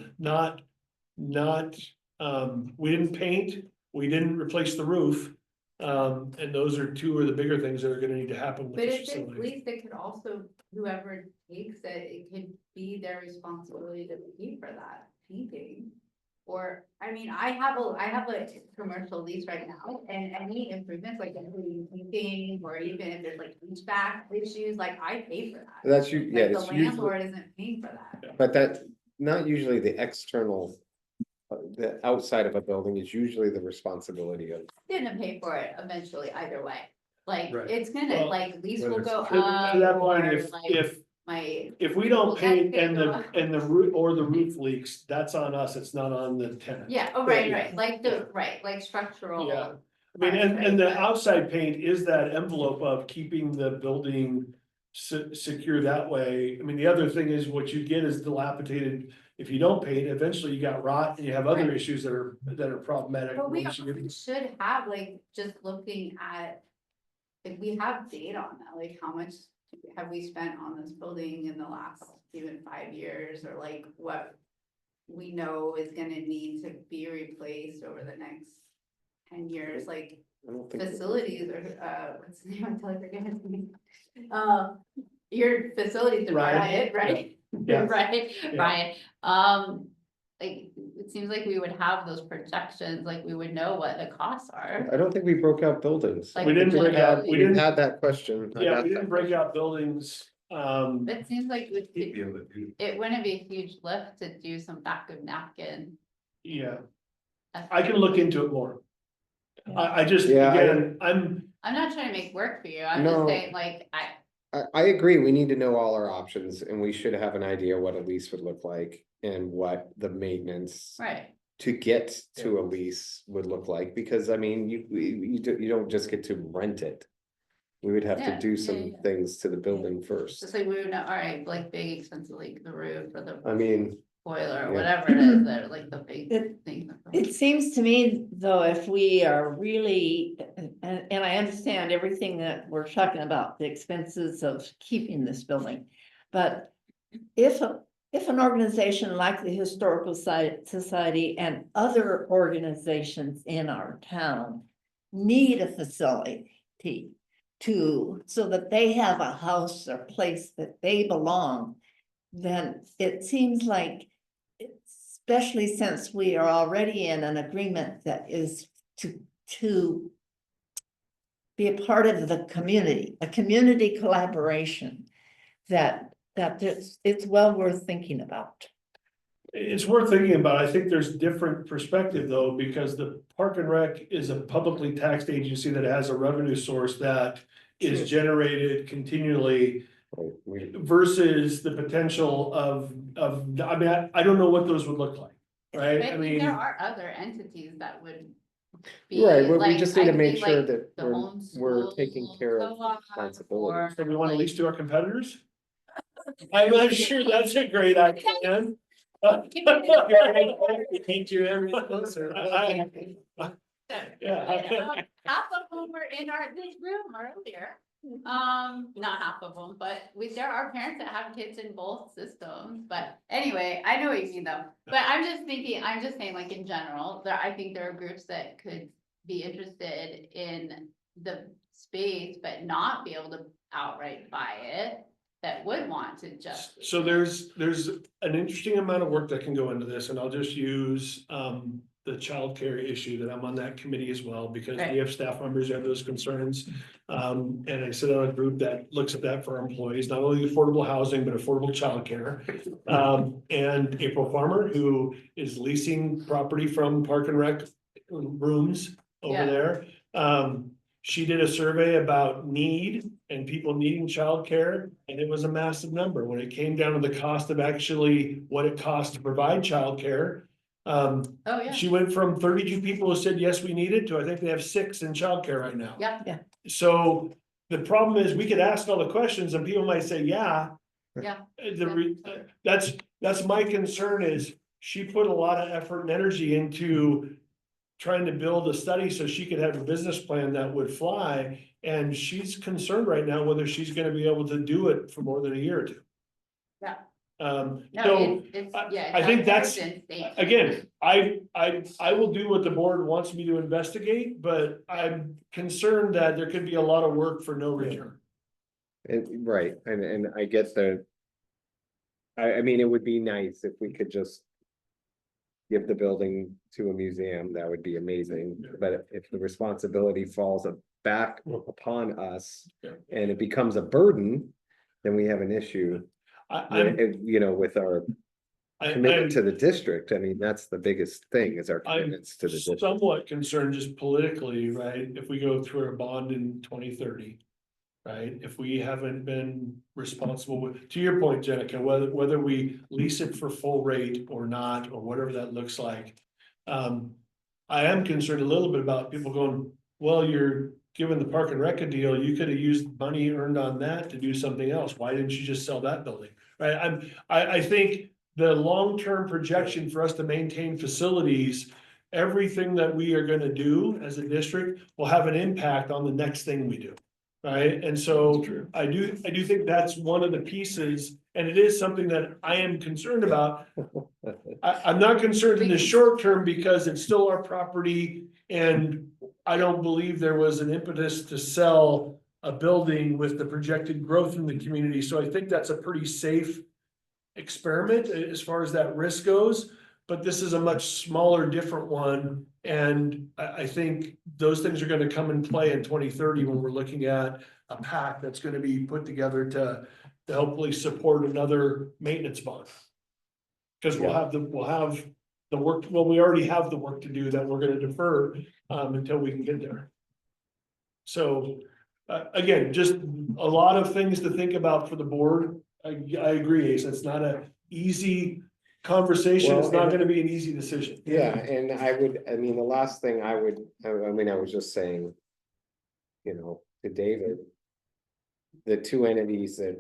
S2: we didn't paint, we didn't replace the roof. And those are two of the bigger things that are gonna need to happen with
S5: But
S2: this
S5: if it's
S2: facility.
S5: leased, it could also, whoever takes it could be their responsibility to pay for that painting. Or, I mean, I have a commercial lease right now, and any improvements, like including painting, or even if there's like HVAC issues, like I pay for that.
S1: That's yeah,
S5: Like the
S1: it's usually,
S5: landlord isn't paying for that.
S1: but that's not usually the external. The outside of a building is usually the responsibility of.
S5: Gonna pay for it eventually either way, like,
S2: Right.
S5: it's gonna,
S2: Well,
S5: like, lease will
S9: whether
S5: go
S9: it's-
S5: up.
S2: To that point,
S5: or,
S2: if,
S5: like,
S2: if
S5: My,
S2: we don't
S5: Well,
S2: paint
S5: that's
S2: and the roof, or the roof leaks, that's on us, it's not on the tenant.
S5: yeah, oh, right, like structural.
S2: Yeah. I mean, and the outside paint is that envelope of keeping the building secure that way. I mean, the other thing is what you get is dilapidated if you don't paint, eventually you got rot and you have other issues that are problematic.
S5: But we
S2: once you get-
S5: should have, like, just looking at, like, we have data on that, like, how much have we spent on this building in the last even 5 years, or like what we know is gonna need to be replaced over the next 10 years, like
S1: I don't think.
S5: facilities or, what's the name, I totally forget his name. Your facilities,
S2: Ryan.
S5: right?
S2: Yeah.
S5: Right,
S2: Yeah.
S5: Ryan, like, it seems like we would have those projections, like we would know what the costs are.
S1: I don't think we broke out buildings.
S5: Like,
S2: We didn't break out- we didn't-
S1: Had that question. I
S2: Yeah,
S1: got
S2: we
S1: that
S2: didn't break
S1: question.
S2: out buildings,
S5: It seems like
S7: He'd be able to do.
S5: it wouldn't be a huge lift to do some back of napkin.
S2: yeah, I can look into it more. I just,
S1: Yeah,
S2: again,
S5: I'm not trying to make work for you, I'm just
S1: No.
S5: saying, like,
S1: I agree, we need to know all our options and we should have an idea what a lease would look like and what the maintenance.
S5: right,
S1: To get to a lease would look like, because I mean, you don't just get to rent it. We would have to
S5: Yeah,
S1: do
S5: yeah,
S1: some
S5: yeah.
S1: things to the building first.
S5: just like we would know, all right, like big expensive, like the roof or the
S1: I mean,
S5: boiler
S1: yeah.
S5: or whatever it is, that are like the big
S8: It-
S5: things.
S8: It seems to me, though, if we are really, and I understand everything that we're talking about, the expenses of keeping this building. But if an organization like the Historical Society and other organizations in our town need a facility so that they have a house or place that they belong, then it seems like, especially since we are already in an agreement that is to be a part of the community, a community collaboration, that it's well worth thinking about.
S2: it's worth thinking about. I think there's different perspective though, because the Park and Rec is a publicly taxed agency that has a revenue source that is generated continually.
S1: we-
S2: Versus the potential of, I mean, I don't know what those would look like, right? I
S5: I think
S2: mean,
S5: there are other entities that would. Be
S1: Right, we
S5: like,
S1: just need
S5: I
S1: to make
S5: think,
S1: sure
S5: like,
S1: that
S5: the
S1: we're taking
S5: homeschool
S1: care of
S5: co-op
S1: responsibilities.
S2: so we want to
S5: like-
S2: lease to our competitors? I'm not sure that's a great idea.
S9: Paint you every closer.
S2: Yeah.
S5: Half of them were in this room earlier. Not half of them, but there are parents that have kids in both systems, but anyway, I know what you mean though. But I'm just saying, like, in general, I think there are groups that could be interested in the space, but not be able to outright buy it, that would want to just.
S2: So there's an interesting amount of work that can go into this, and I'll just use the childcare issue that I'm on that committee as well, because
S5: Right.
S2: we have staff members who have those concerns. And I sit on a group that looks at that for our employees, not only affordable housing, but affordable childcare. And April Farmer, who is leasing property from Park and Rec rooms over
S5: Yeah.
S2: there. She did a survey about need and people needing childcare, and it was a massive number when it came down to the cost of actually what it costs to provide childcare.
S5: Oh, yeah,
S2: She went from 32 people who said, yes, we need it, to I think they have 6 in childcare right now.
S5: yeah,
S2: So the problem is, we could ask all the questions and people might say, yeah.
S5: yeah,
S2: That's my concern, is she put a lot of effort and energy into trying to build a study so she could have a business plan that would fly. And she's concerned right now whether she's gonna be able to do it for more than a year or two.
S5: yeah.
S2: So
S5: No, it's, yeah.
S2: I think that's-
S5: insane.
S2: again, I will do what the board wants me to investigate, but I'm concerned that there could be a lot of work for no return.
S1: Right, and I get the. I mean, it would be nice if we could just. Give the building to a museum, that would be amazing, but if the responsibility falls back upon us.
S2: Yeah.
S1: And it becomes a burden, then we have an issue, with our commitment to the district. I mean, that's the biggest thing, is our
S2: I'm
S1: commitments to the district.
S2: somewhat concerned just politically, right, if we go through a bond in 2030. Right, if we haven't been responsible with, to your point, Jenica, whether we lease it for full rate or not, or whatever that looks like. I am concerned a little bit about people going, well, you're giving the Park and Rec a deal, you could have used money earned on that to do something else, why didn't you just sell that building? Right, I think the long-term projection for us to maintain facilities, everything that we are gonna do as a district will have an impact on the next thing we do. Right? And so I do think that's one of the pieces, and it is something that I am concerned about. I'm not concerned in the short term because it's still our property and I don't believe there was an impetus to sell a building with the projected growth in the community. So I think that's a pretty safe experiment as far as that risk goes. But this is a much smaller, different one. And I think those things are gonna come in play in 2030 when we're looking at a pack that's gonna be put together to hopefully support another maintenance bond. Cause we'll have the work, well, we already have the work to do that we're gonna defer until we can get there. So again, just a lot of things to think about for the board. I agree, Ace, it's not an easy conversation, it's
S1: Well,
S2: not gonna be an easy decision.
S1: Yeah, and I mean, the last thing I was just saying. You know, to David. The two entities that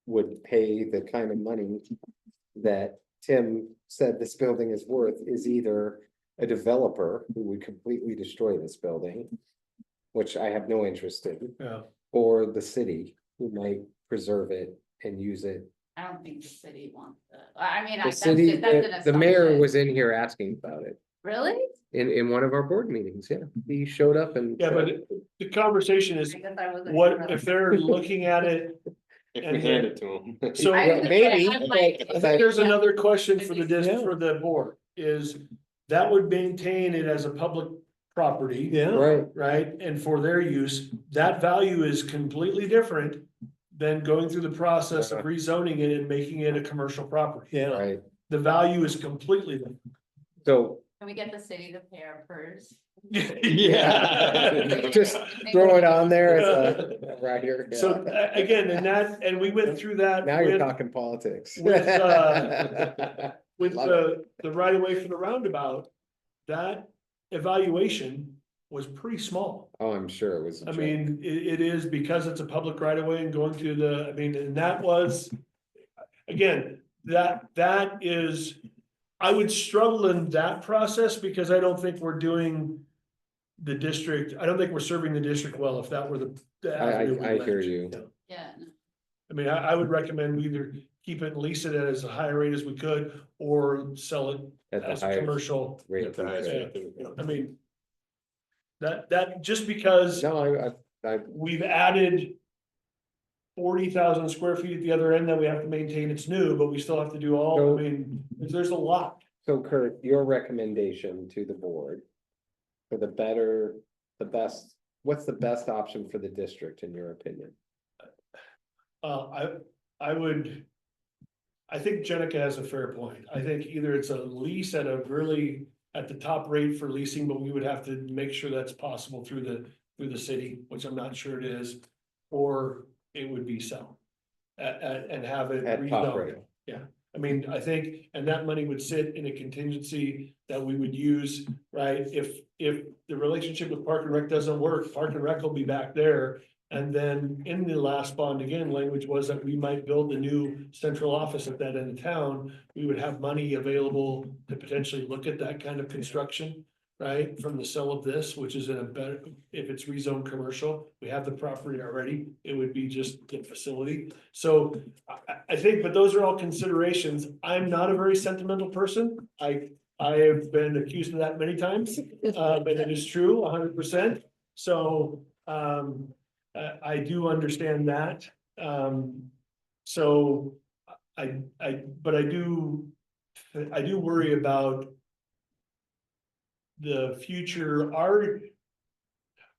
S1: would pay the kind of money that Tim said this building is worth is either a developer who would completely destroy this building. Which I have no interest in,
S2: Yeah,
S1: or the city who might preserve it and use it.
S5: I don't think the city wants that. I mean,
S1: The
S5: that's
S1: city,
S5: an
S1: the mayor
S5: assumption.
S1: was in here asking about it
S5: Really?
S1: in one of our board meetings, yeah, he showed up and.
S2: yeah, but the conversation is,
S5: I guess I wasn't
S2: what
S5: sure.
S2: if they're looking at it?
S4: If
S2: And
S4: we hand it to them.
S2: So
S5: I
S2: I
S5: was
S1: Maybe,
S5: I'm like-
S2: think there's
S5: Yeah.
S2: another question for the
S1: Yeah.
S2: for the board, is that would maintain it as a public property.
S3: Yeah,
S1: Right,
S2: Right, and for their use, that value is completely different than going through the process of rezoning it and making it a commercial property.
S3: yeah.
S1: right,
S2: The value is completely different.
S1: so
S5: Can we get the city to pay our PERS?
S2: Yeah.
S1: just throw it on there as a right here.
S2: So again, and we went through that
S1: Now you're
S2: with,
S1: talking politics.
S2: with, with
S1: Love
S2: the right of way for the roundabout. That evaluation was pretty small.
S1: Oh, I'm sure it was. a
S2: I
S1: joke.
S2: mean, it is because it's a public right of way and going to the, I mean, and that was. Again, that is, I would struggle in that process because I don't think we're doing. The district, I don't think we're serving the district well if that were the avenue we
S1: I hear
S2: went.
S1: you.
S5: Yeah. no.
S2: I mean, I would recommend we either keep it and lease it at as high a rate as we could, or sell it
S1: At the
S2: as a
S1: highest
S2: commercial.
S1: rate
S4: At the
S1: we
S4: highest
S1: could.
S4: rate.
S2: I mean. That just because
S1: No,
S2: we've added. 40,000 square feet at the other end that we have to maintain, it's new, but we still have to do all, I mean, there's a lot.
S1: so Kurt, your recommendation to the board. For the best, what's the best option for the district in your opinion?
S2: I would. I think Jenica has a fair point. I think either it's a lease at a really, at the top rate for leasing, but we would have to make sure that's possible through the city, which I'm not sure it is. Or it would be sell. And have it
S1: At top rate.
S2: rezoned. Yeah, I mean, I think, and that money would sit in a contingency that we would use, right? If the relationship with Park and Rec doesn't work, Park and Rec will be back there. And then in the last bond, again, language was that we might build a new central office at that end of town. We would have money available to potentially look at that kind of construction, right? From the sale of this, which is in a better, if it's rezoned commercial, we have the property already, it would be just the facility. So I think, but those are all considerations. I'm not a very sentimental person. I have been accused of that many times, but it is true 100%. So, I do understand that. So but I do worry about the future,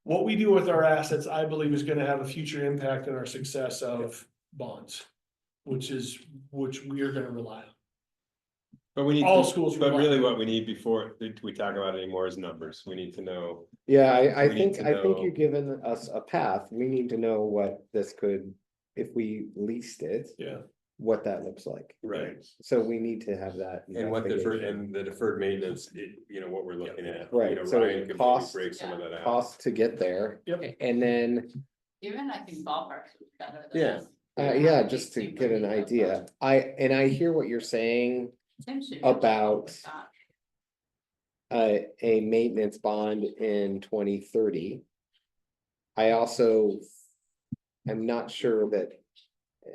S2: what we do with our assets, I believe is gonna have a future impact on our success of bonds. Which we are gonna rely on.
S9: But we need,
S2: All schools
S9: but
S2: rely
S9: really
S2: on
S9: what we need before we talk about it anymore is numbers. We need to know.
S1: Yeah, I
S9: We need
S1: think,
S9: to
S1: I think
S9: know-
S1: you've given us a path. We need to know what this could, if we leased it,
S2: Yeah,
S1: what that looks like.
S9: Right.
S1: So we need to have that.
S9: And what deferred,
S1: investigation.
S9: and the deferred maintenance, what we're looking at.
S1: Right,
S9: You know,
S1: so
S9: Ryan could maybe
S1: cost-
S9: break some of that out.
S1: Cost to get there.
S2: Yep.
S1: And then,
S5: Even I think ballparks would be better.
S9: Yeah.
S1: Yeah, just to get an idea. I hear what you're saying
S5: Tim should know
S1: about
S5: that.
S1: a maintenance bond in 2030. I also am not sure that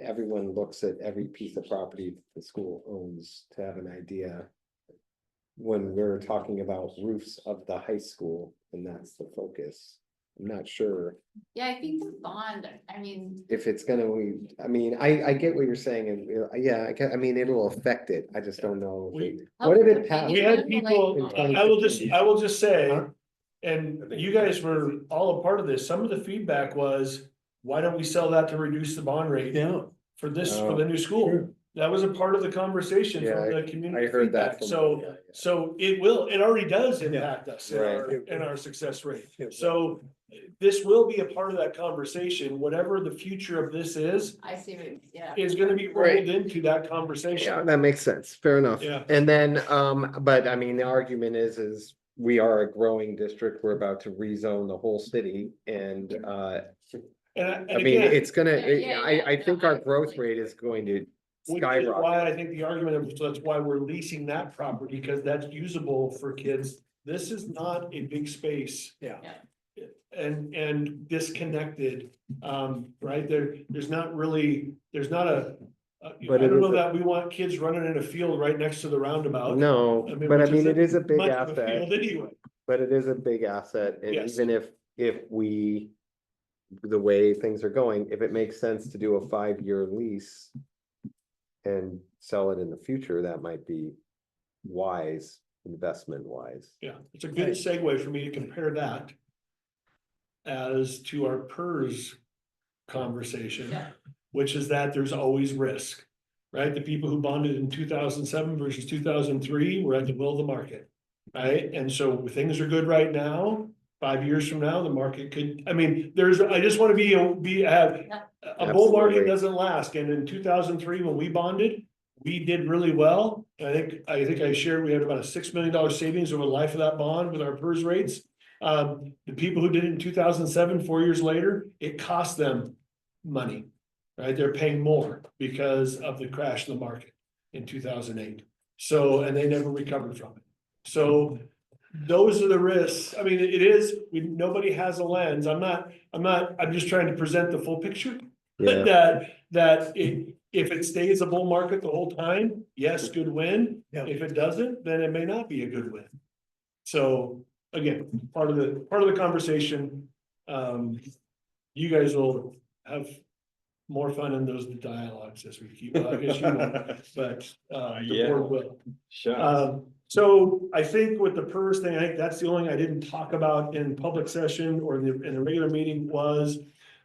S1: everyone looks at every piece of property the school owns to have an idea. When we're talking about roofs of the high school, and that's the focus. I'm not sure
S5: Yeah, I think the bond, I mean,
S1: if it's gonna, I mean, I get what you're saying, and yeah, I mean, it'll affect it, I just don't know. if it- What did it pass?
S2: We had people,
S1: In
S2: I will just
S1: 2015.
S2: say,
S1: Huh?
S2: and you guys were all a part of this, some of the feedback was, why don't we sell that to reduce the bond rate?
S3: Yeah.
S2: For the new school,
S3: Sure.
S2: that was a part of the conversation
S1: Yeah,
S2: from the community
S1: I heard that
S2: feedback,
S1: from.
S2: so.
S1: yeah, yeah.
S2: So it already does impact us
S1: Right.
S2: in our success rate.
S3: Yeah.
S2: So this will be a part of that conversation, whatever the future of this is
S5: yeah.
S2: gonna be
S1: Right.
S2: rolled into that
S1: Yeah,
S2: conversation.
S1: that makes sense, fair enough.
S2: Yeah.
S1: And then, but I mean, the argument is we are a growing district, we're about to rezone the whole city, and
S2: And
S1: I mean,
S2: again,
S1: it's gonna,
S5: Yeah,
S1: I
S5: no,
S1: think
S5: I
S1: our growth
S5: agree.
S1: rate is going to
S2: which is
S1: skyrocket.
S2: why I think the argument of, so that's why we're leasing that property, because that's usable for kids. This is not a big space.
S3: Yeah.
S2: And disconnected, right, there's not really, there's not I
S1: But it
S2: don't know
S1: is a-
S2: that we want kids running in a field right next to the roundabout.
S1: No, but I
S2: which
S1: mean, it is a big
S2: much of a
S1: asset,
S2: field Anyway,
S1: but it is a big asset, and
S2: Yes.
S1: even if we. The way things are going, if it makes sense to do a 5-year lease. And sell it in the future, that might be wise, investment wise.
S2: yeah, it's a good segue for me to compare that as to our PERS conversation,
S5: Yeah.
S2: which is that there's always risk, right? The people who bonded in 2007 versus 2003 were at the will of the market, right? And so things are good right now. 5 years from now, the market could, I mean, I just want to a bull market
S1: Absolutely.
S2: doesn't last. And in 2003, when we bonded, we did really well. I think I shared, we had about a $6 million savings over the life of that bond with our PERS rates. The people who did it in 2007, 4 years later, it cost them money, right? They're paying more because of the crash in the market in 2008. So, and they never recovered from it. So those are the risks. I mean, it is, nobody has a lens. I'm just trying to present the full picture.
S1: Yeah.
S2: That if it stays a bull market the whole time, yes, good win.
S3: Yeah.
S2: If it doesn't, then it may not be a good win. So again, part of the conversation, you guys will have more fun in those dialogues as we keep, I guess you won't, but the
S9: Yeah.
S2: board will.
S9: Sure.
S2: So I think with the PERS thing, I think that's the only thing I didn't talk about in public session or in the regular meeting was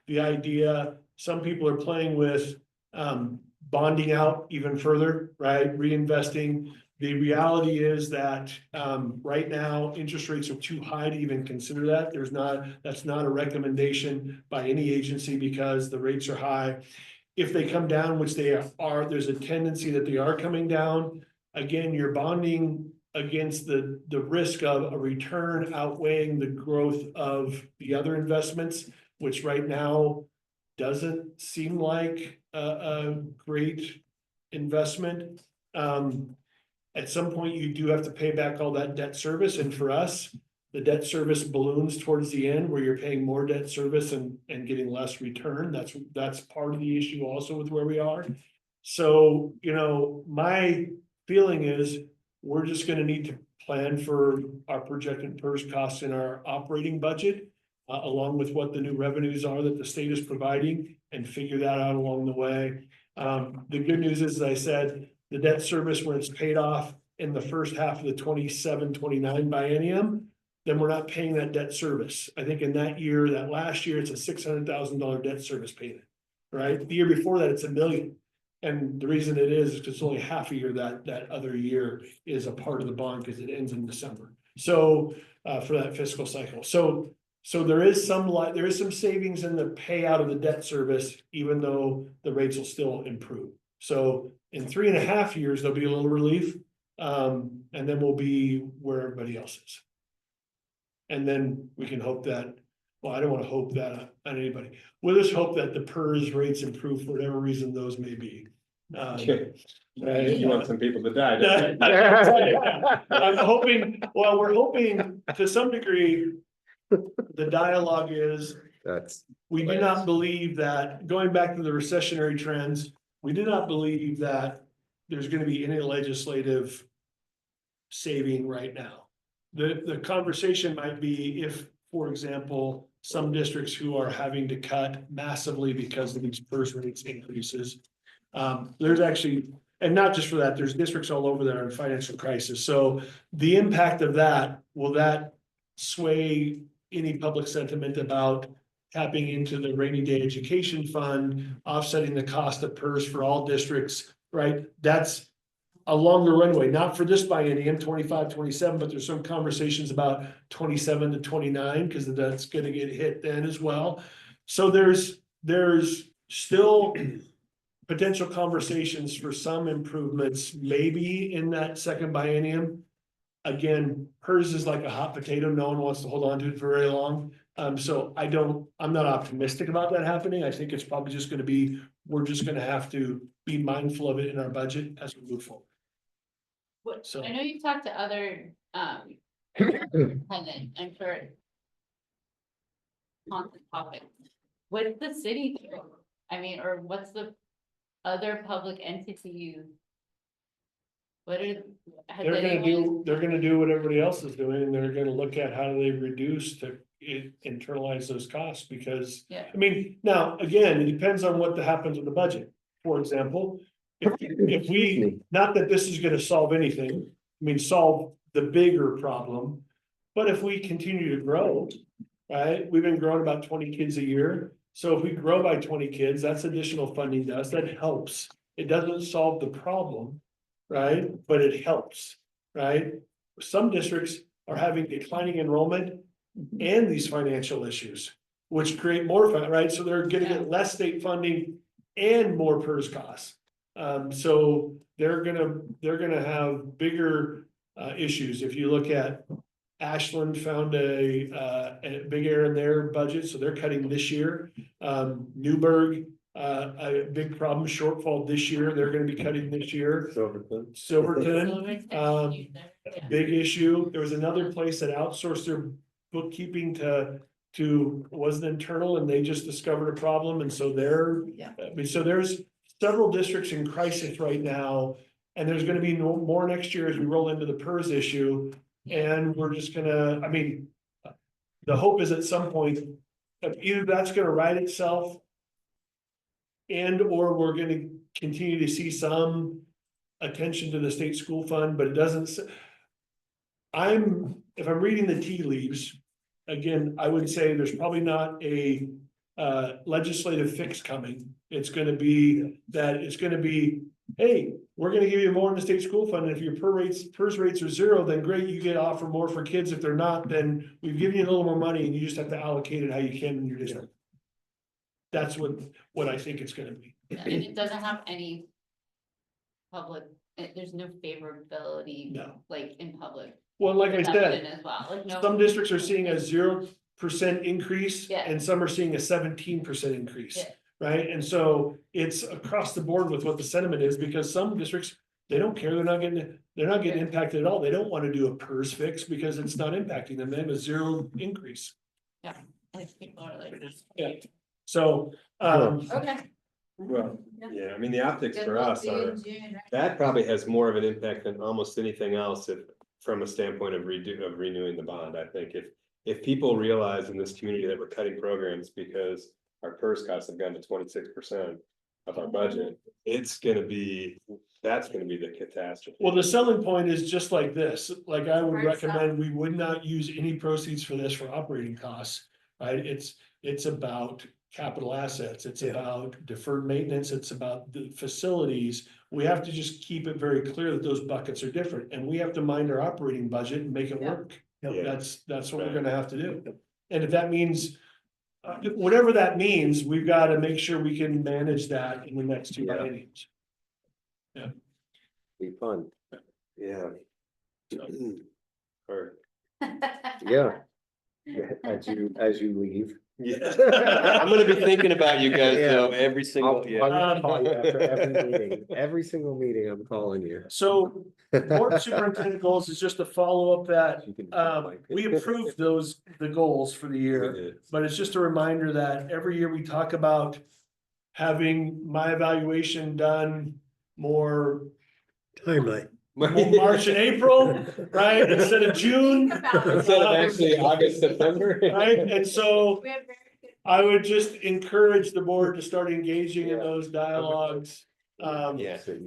S2: the idea, some people are playing with bonding out even further, right? Reinvesting. The reality is that right now, interest rates are too high to even consider that. That's not a recommendation by any agency because the rates are high. If they come down, which they are, there's a tendency that they are coming down. Again, you're bonding against the risk of a return outweighing the growth of the other investments, which right now doesn't seem like a great investment. At some point, you do have to pay back all that debt service, and for us, the debt service balloons towards the end where you're paying more debt service and getting less return. That's part of the issue also with where we are. So, my feeling is we're just gonna need to plan for our projected PERS costs in our operating budget, along with what the new revenues are that the state is providing, and figure that out along the way. The good news is, as I said, the debt service, when it's paid off in the first half of the 27-29 biennium, then we're not paying that debt service. I think in that year, that last year, it's a $600,000 debt service payment, right? The year before that, it's $1 million. And the reason it is because it's only half a year that other year is a part of the bond because it ends in December. So for that fiscal cycle. So there is some savings in the payout of the debt service, even though the rates will still improve. So in 3.5 years, there'll be a little relief. And then we'll be where everybody else is. And then we can hope that well, I don't wanna hope that on anybody. We'll just hope that the PERS rates improve for whatever reason those may be.
S9: You want some people to die, don't you?
S2: I'm hoping, well, we're hoping to some degree, the dialogue is,
S1: That's,
S2: we do not believe that, going back to the recessionary trends, we do not believe that there's gonna be any legislative saving right now. The conversation might be if, for example, some districts who are having to cut massively because of these first rates increases. There's actually, and not just for that, there's districts all over that are in financial crisis. So the impact of that, will that sway any public sentiment about tapping into the rainy day education fund, offsetting the cost of PERS for all districts, right? That's a longer runway, not for this biennium, 25, 27, but there's some conversations about 27 to 29, because that's gonna get hit then as well. So there's still potential conversations for some improvements, maybe in that second biennium. Again, hers is like a hot potato. No one wants to hold on to it for very long. So I'm not optimistic about that happening. I think it's probably just gonna be, we're just gonna have to be mindful of it in our budget as we move forward.
S5: What,
S2: So-
S5: I know you've talked to other, tenant, I'm sure. On the topic, what's the city do? I mean, or what's the other public entity? What are, has anyone?
S2: They're gonna do what everybody else is doing, and they're gonna look at how do they reduce to internalize those costs, because.
S5: Yeah.
S2: I mean, now, again, it depends on what happens with the budget. For example, if we, not that this is gonna solve anything, I mean, solve the bigger problem. But if we continue to grow, right, we've been growing about 20 kids a year. So if we grow by 20 kids, that's additional funding to us, that helps. It doesn't solve the problem, right, but it helps, right? Some districts are having declining enrollment and these financial issues, which create more, right, so they're gonna get less state funding and more PERS costs. So they're gonna have bigger issues. If you look at Ashland found a big error in their budget, so they're cutting this year. Newburgh, a big problem, shortfall this year, they're gonna be cutting this year. Silverton, big issue. There was another place that outsourced their bookkeeping to wasn't internal, and they just discovered a problem, and so they're.
S8: Yeah.
S2: I mean, so there's several districts in crisis right now, and there's gonna be more next year as we roll into the PERS issue. And we're just gonna, I mean, the hope is at some point, either that's gonna right itself. And or we're gonna continue to see some attention to the state school fund, but it doesn't. If I'm reading the tea leaves, again, I would say there's probably not a legislative fix coming. It's gonna be that it's gonna be, hey, we're gonna give you more in the state school fund, and if your PERS rates are zero, then great, you get offer more for kids. If they're not, then we've given you a little more money and you just have to allocate it how you can in your district. That's what I think it's gonna be.
S5: And it doesn't have any public, there's no favorability,
S2: No.
S5: like in public.
S2: Well, like I
S5: perception
S2: said,
S5: as well, like no.
S2: some districts are seeing a 0% increase
S5: Yeah.
S2: and some are seeing a 17% increase.
S5: Yeah.
S2: Right? And so it's across the board with what the sentiment is, because some districts, they don't care, they're not getting impacted at all. They don't want to do a PERS fix because it's not impacting them. They have a 0 increase.
S5: Like people are like.
S2: Yeah. So,
S5: Okay.
S9: Well, yeah, I mean, the optics
S5: Good
S9: for
S5: luck
S9: us
S5: to you
S9: are,
S5: in June, right?
S9: that probably has more of an impact than almost anything else if, from a standpoint of renewing the bond. I think if people realize in this community that we're cutting programs because our PERS costs have gone to 26% of our budget, that's gonna be the catastrophe.
S2: well, the selling point is just like this, like I would
S5: Hard sell.
S2: recommend we would not use any proceeds for this for operating costs. Right? It's about capital assets, it's about deferred maintenance, it's about the facilities. We have to just keep it very clear that those buckets are different, and we have to mind our operating budget and make it work.
S9: Yeah.
S2: That's what we're gonna have to do. And if that means, whatever that means, we've gotta make sure we can manage that in the next 2
S1: Yeah.
S2: bienniums.
S1: be fun. Yeah,
S9: Or
S1: yeah. as you leave.
S9: Yeah.
S4: I'm gonna be thinking about you guys
S1: Yeah.
S4: though, every single,
S1: I'll
S4: yeah.
S1: call you after every meeting, every single meeting I'm calling you.
S2: So board superintendent goals is just a follow-up that,
S1: You can-
S2: we approved the goals for the year. But it's just a reminder that every year we talk about having my evaluation done more
S3: Timeline.
S2: March and April, right, instead of June.
S5: Think about it.
S4: Instead of actually August, September.
S2: Right, and so
S5: We have very good.
S2: I would just encourage the board to start engaging in those dialogues.
S4: Yeah.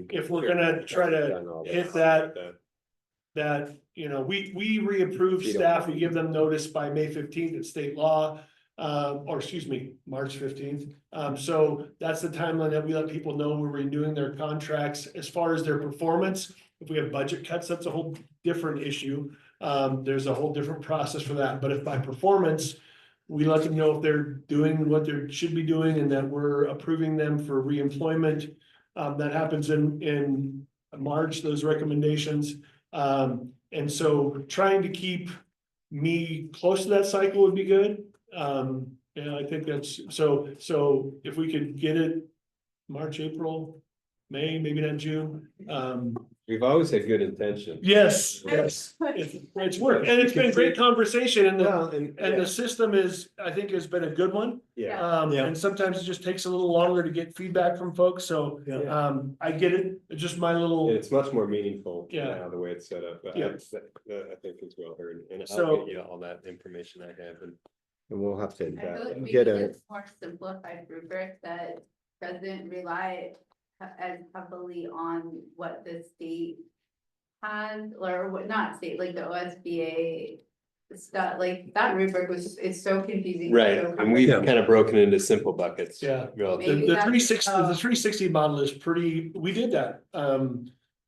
S2: If we're gonna try to hit that, you know, we reapprove staff, we give them notice by May 15th at state law. Or excuse me, March 15th. So that's the timeline that we let people know we're renewing their contracts. As far as their performance, if we have budget cuts, that's a whole different issue. There's a whole different process for that, but if by performance, we let them know if they're doing what they should be doing and that we're approving them for reemployment. That happens in March, those recommendations. And so trying to keep me close to that cycle would be good. And I think that's, so if we could get it March, April, May, maybe not June.
S9: We've always had good intention.
S2: Yes, it's worked, and it's been great conversation, and
S9: Well,
S2: the system is, I think, has been a good one.
S9: yeah,
S2: And sometimes it just takes a little longer to get feedback from folks, so, I get it, it's just my little.
S9: it's much more meaningful
S2: Yeah.
S9: now, the way it's set up.
S2: Yeah.
S9: I think it's well heard, and I'll
S2: So-
S9: get you all that information I have, and
S1: And we'll have to
S5: I feel like we
S1: get
S5: need
S1: a,
S5: a more simplified rubric that doesn't rely as heavily on what the state has, or what, not state, like the OSBA stuff, like that rubric it's so confusing.
S4: Right,
S5: so
S4: and we've
S5: complicated.
S4: kind of broken into simple buckets.
S2: Yeah.
S4: Relative.
S2: The
S5: Maybe that's,
S2: 360,
S5: uh,
S2: the 360 model is pretty, we did that.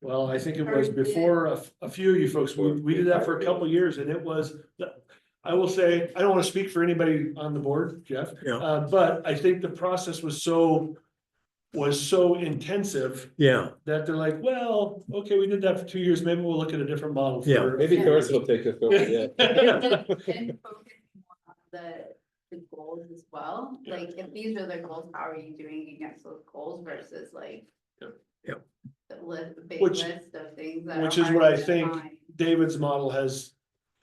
S2: Well, I think it was
S5: Or did-
S2: before a few of you folks, we did that for a couple of years, and it was, I will say, I don't want to speak for anybody on the board, Jeff.
S3: Yeah.
S2: But I think the process was so intensive
S3: Yeah,
S2: that they're like, well, okay, we did that for 2 years, maybe we'll look at a different model.
S3: Yeah.
S2: for-
S9: maybe Doris will take us over, yeah.
S5: And focus more on the goals as well, like if these are the goals, how are you doing against those goals versus like.
S3: Yep.
S5: The list, the big
S2: Which-
S5: list of things that.
S2: which
S5: are
S2: is what
S5: hard
S2: I
S5: to
S2: think
S5: define.
S2: David's model has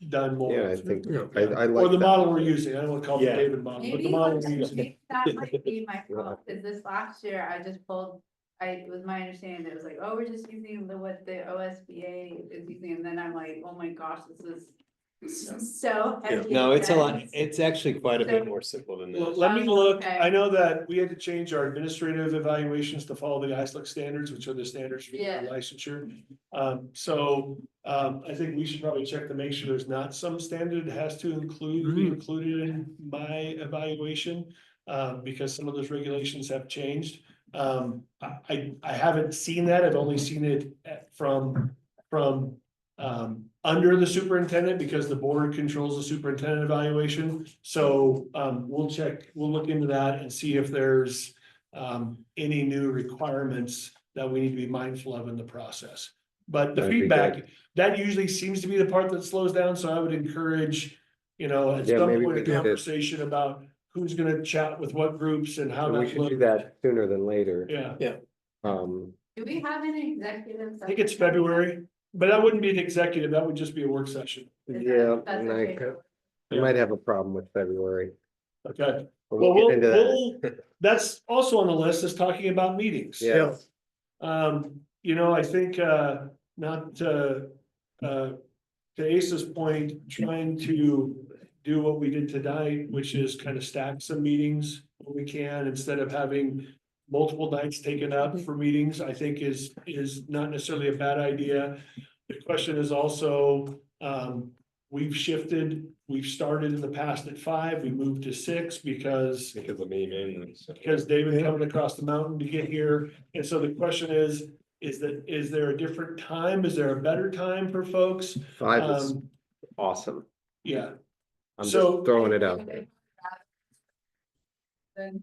S2: done more.
S1: yeah, I think,
S3: Yeah.
S1: I
S2: Or
S1: like
S2: the
S1: that.
S2: model we're using, I don't want to call it the
S9: Yeah.
S2: David model, but the
S5: Maybe
S2: model
S5: what-
S2: we're using.
S5: maybe that might be my fault, cause this last year I just pulled, it was my understanding, it was like, oh, we're just using what the OSBA is using, and then I'm like, oh my gosh, this is so heavy.
S4: No, it's a lot,
S5: dense.
S4: it's actually quite a bit more simple than
S2: Well,
S4: that.
S2: let me look,
S5: Okay.
S2: I know that we had to change our administrative evaluations to follow the ISLC standards, which are the standards for
S5: Yeah.
S2: licensure. I think we should probably check to make sure there's not some standard that has to be included in my evaluation. Because some of those regulations have changed. I haven't seen that, I've only seen it from under the superintendent, because the board controls the superintendent evaluation. So, we'll look into that and see if there's any new requirements that we need to be mindful of in the process. But the
S1: That'd be
S2: feedback, that usually seems to be the part that slows down, so I would encourage, you know, at
S1: Yeah,
S2: some
S1: maybe
S2: point
S1: we
S2: a
S1: could just-
S2: conversation about who's gonna chat with what groups and how
S1: And we
S2: that
S1: should do
S2: looks.
S1: that sooner than later.
S2: Yeah,
S5: Do we have any executives?
S2: I think it's February, but that wouldn't be an executive, that would just be a work session.
S1: Yeah, and I might have a problem with February.
S2: Okay,
S1: But
S2: well,
S1: we'll get into that.
S2: that's also on the list, is talking about meetings.
S1: Yeah.
S2: You know, I think, not, to Ace's point, trying to do what we did tonight, which is kind of stack some meetings when we can, instead of having multiple nights taken up for meetings, I think is not necessarily a bad idea. The question is also, we've started in the past at 5, we moved to 6 because
S9: Because of me mainly. so.
S2: David coming across the mountain to get here. And so the question is there a different time? Is there a better time for folks?
S1: 5 is
S2: Um,
S1: awesome.
S2: yeah,
S1: I'm
S2: So-
S1: just throwing it out there.
S5: Then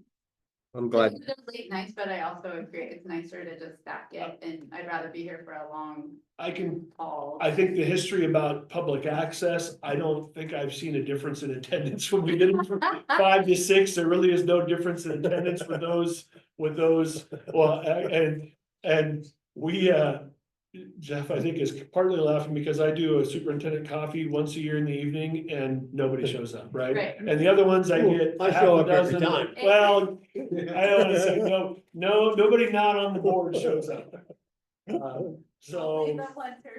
S1: I'm glad.
S5: It's late nights, but I also agree, it's nicer to just stack it, and I'd rather be here for a long
S2: I
S5: haul.
S2: think the history about public access, I don't think I've seen a difference in attendance when we did it from 5 to 6. There really is no difference in attendance with those, well, and we, Jeff, I think is partly laughing because I do a superintendent coffee once a year in the evening and nobody shows up, right?
S5: Right.
S2: And the other ones I get.
S3: I
S2: half
S3: show
S2: a
S3: up every
S2: dozen.
S3: time.
S2: Well, I don't wanna say nobody not on the board shows up. So.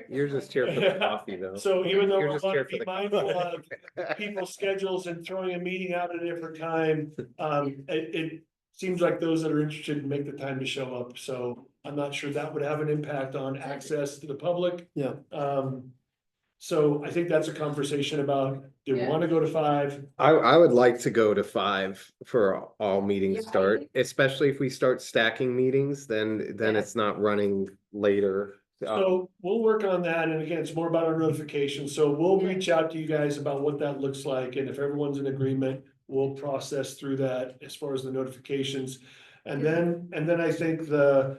S1: You're just here for the coffee though.
S2: So even though
S1: You're
S2: we
S1: just
S2: want
S1: here
S2: to
S1: for
S2: be
S1: the
S2: mindful of people's schedules and throwing a meeting out at a different time, it seems like those that are interested make the time to show up. So I'm not sure that would have an impact on access to the public.
S3: Yeah.
S2: So I think that's a conversation about, do we
S5: Yeah.
S2: want to go to 5?
S1: I would like to go to 5 for all
S5: Yeah,
S1: meetings
S5: I
S1: start,
S5: think-
S1: especially if we start stacking meetings, then
S5: Yeah.
S1: it's not running later.
S2: So we'll work on that, and again, it's more about our notification, so we'll
S5: Yeah.
S2: reach out to you guys about what that looks like, and if everyone's in agreement, we'll process through that as far as the notifications. And then I think the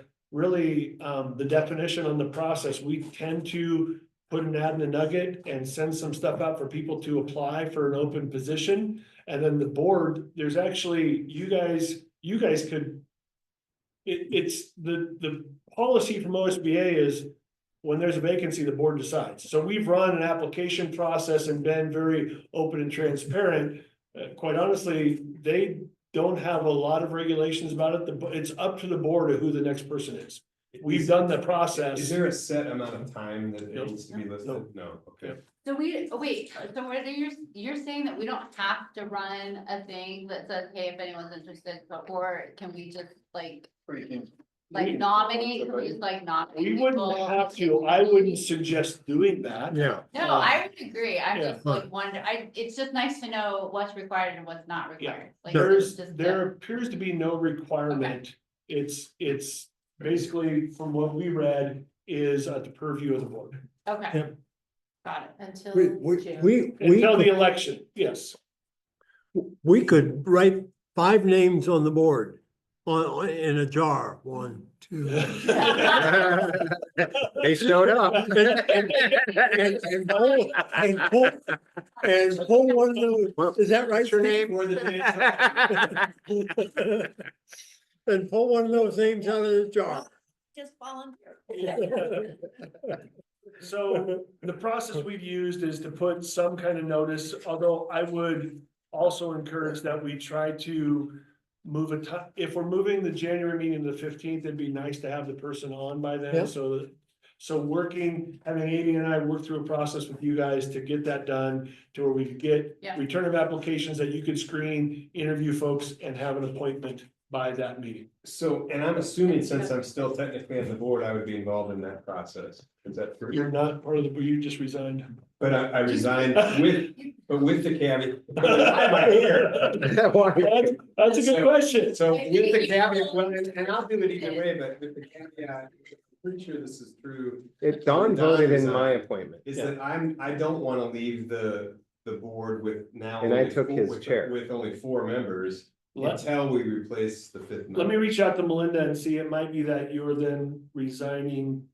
S2: definition on the process, we tend to put an ad in a nugget and send some stuff out for people to apply for an open position. And then the board, there's actually, you guys could. It's the policy from OSBA is when there's a vacancy, the board decides. So we've run an application process and been very open and transparent. Quite honestly, they don't have a lot of regulations about it. It's up to the board of who the next person is. We've done the process.
S9: Is there a set amount of time that it
S2: Nope.
S9: needs to be listed? No, okay.
S5: So wait, so whether you're saying that we don't have to run a thing that says, hey, if anyone's interested, or can we just like nominate, can we just like nominate?
S2: We wouldn't
S5: people?
S2: have to, I wouldn't suggest doing that.
S3: Yeah.
S5: No, I would agree, I'm
S2: Yeah.
S5: just like wonder, it's just nice to know what's required and what's not required. Like,
S2: There's,
S5: just
S2: there appears to be no requirement. It's basically, from what we read, is at the purview of the board.
S5: Okay.
S3: Yep.
S5: Got it.
S6: Until
S3: We
S2: Until the
S3: could,
S2: election, yes.
S3: we could write 5 names on the board in a jar, 1, 2.
S1: They showed up.
S3: And pull one of those, is that right?
S1: What's your name?
S3: And pull one of those names out of the jar.
S6: just volunteer.
S2: So the process we've used is to put some kind of notice, although I would also encourage that we try to move if we're moving the January meeting to the 15th, it'd be nice to have the person on by then,
S3: Yeah.
S2: so having Amy and I work through a process with you guys to get that done, to where we could get
S5: Yeah.
S2: return of applications that you could screen, interview folks, and have an appointment by that meeting.
S9: So, and I'm assuming since I'm still technically on the board, I would be involved in that process. Is that true?
S2: You're not part of you just resigned.
S9: But I resigned with the caveat. Why am I here?
S2: That's a good question.
S9: So with the caveat, well, and I'll do it either way, but with the caveat, I'm pretty sure this is true.
S1: Don voted in my
S9: resigned.
S1: appointment.
S9: Is that I don't wanna leave the board with now.
S1: And I
S9: only
S1: took his
S9: with-
S1: chair.
S9: With only 4 members
S2: Let
S9: until we replace the 5th.
S2: let me reach out to Melinda and see, it might be that you're then resigning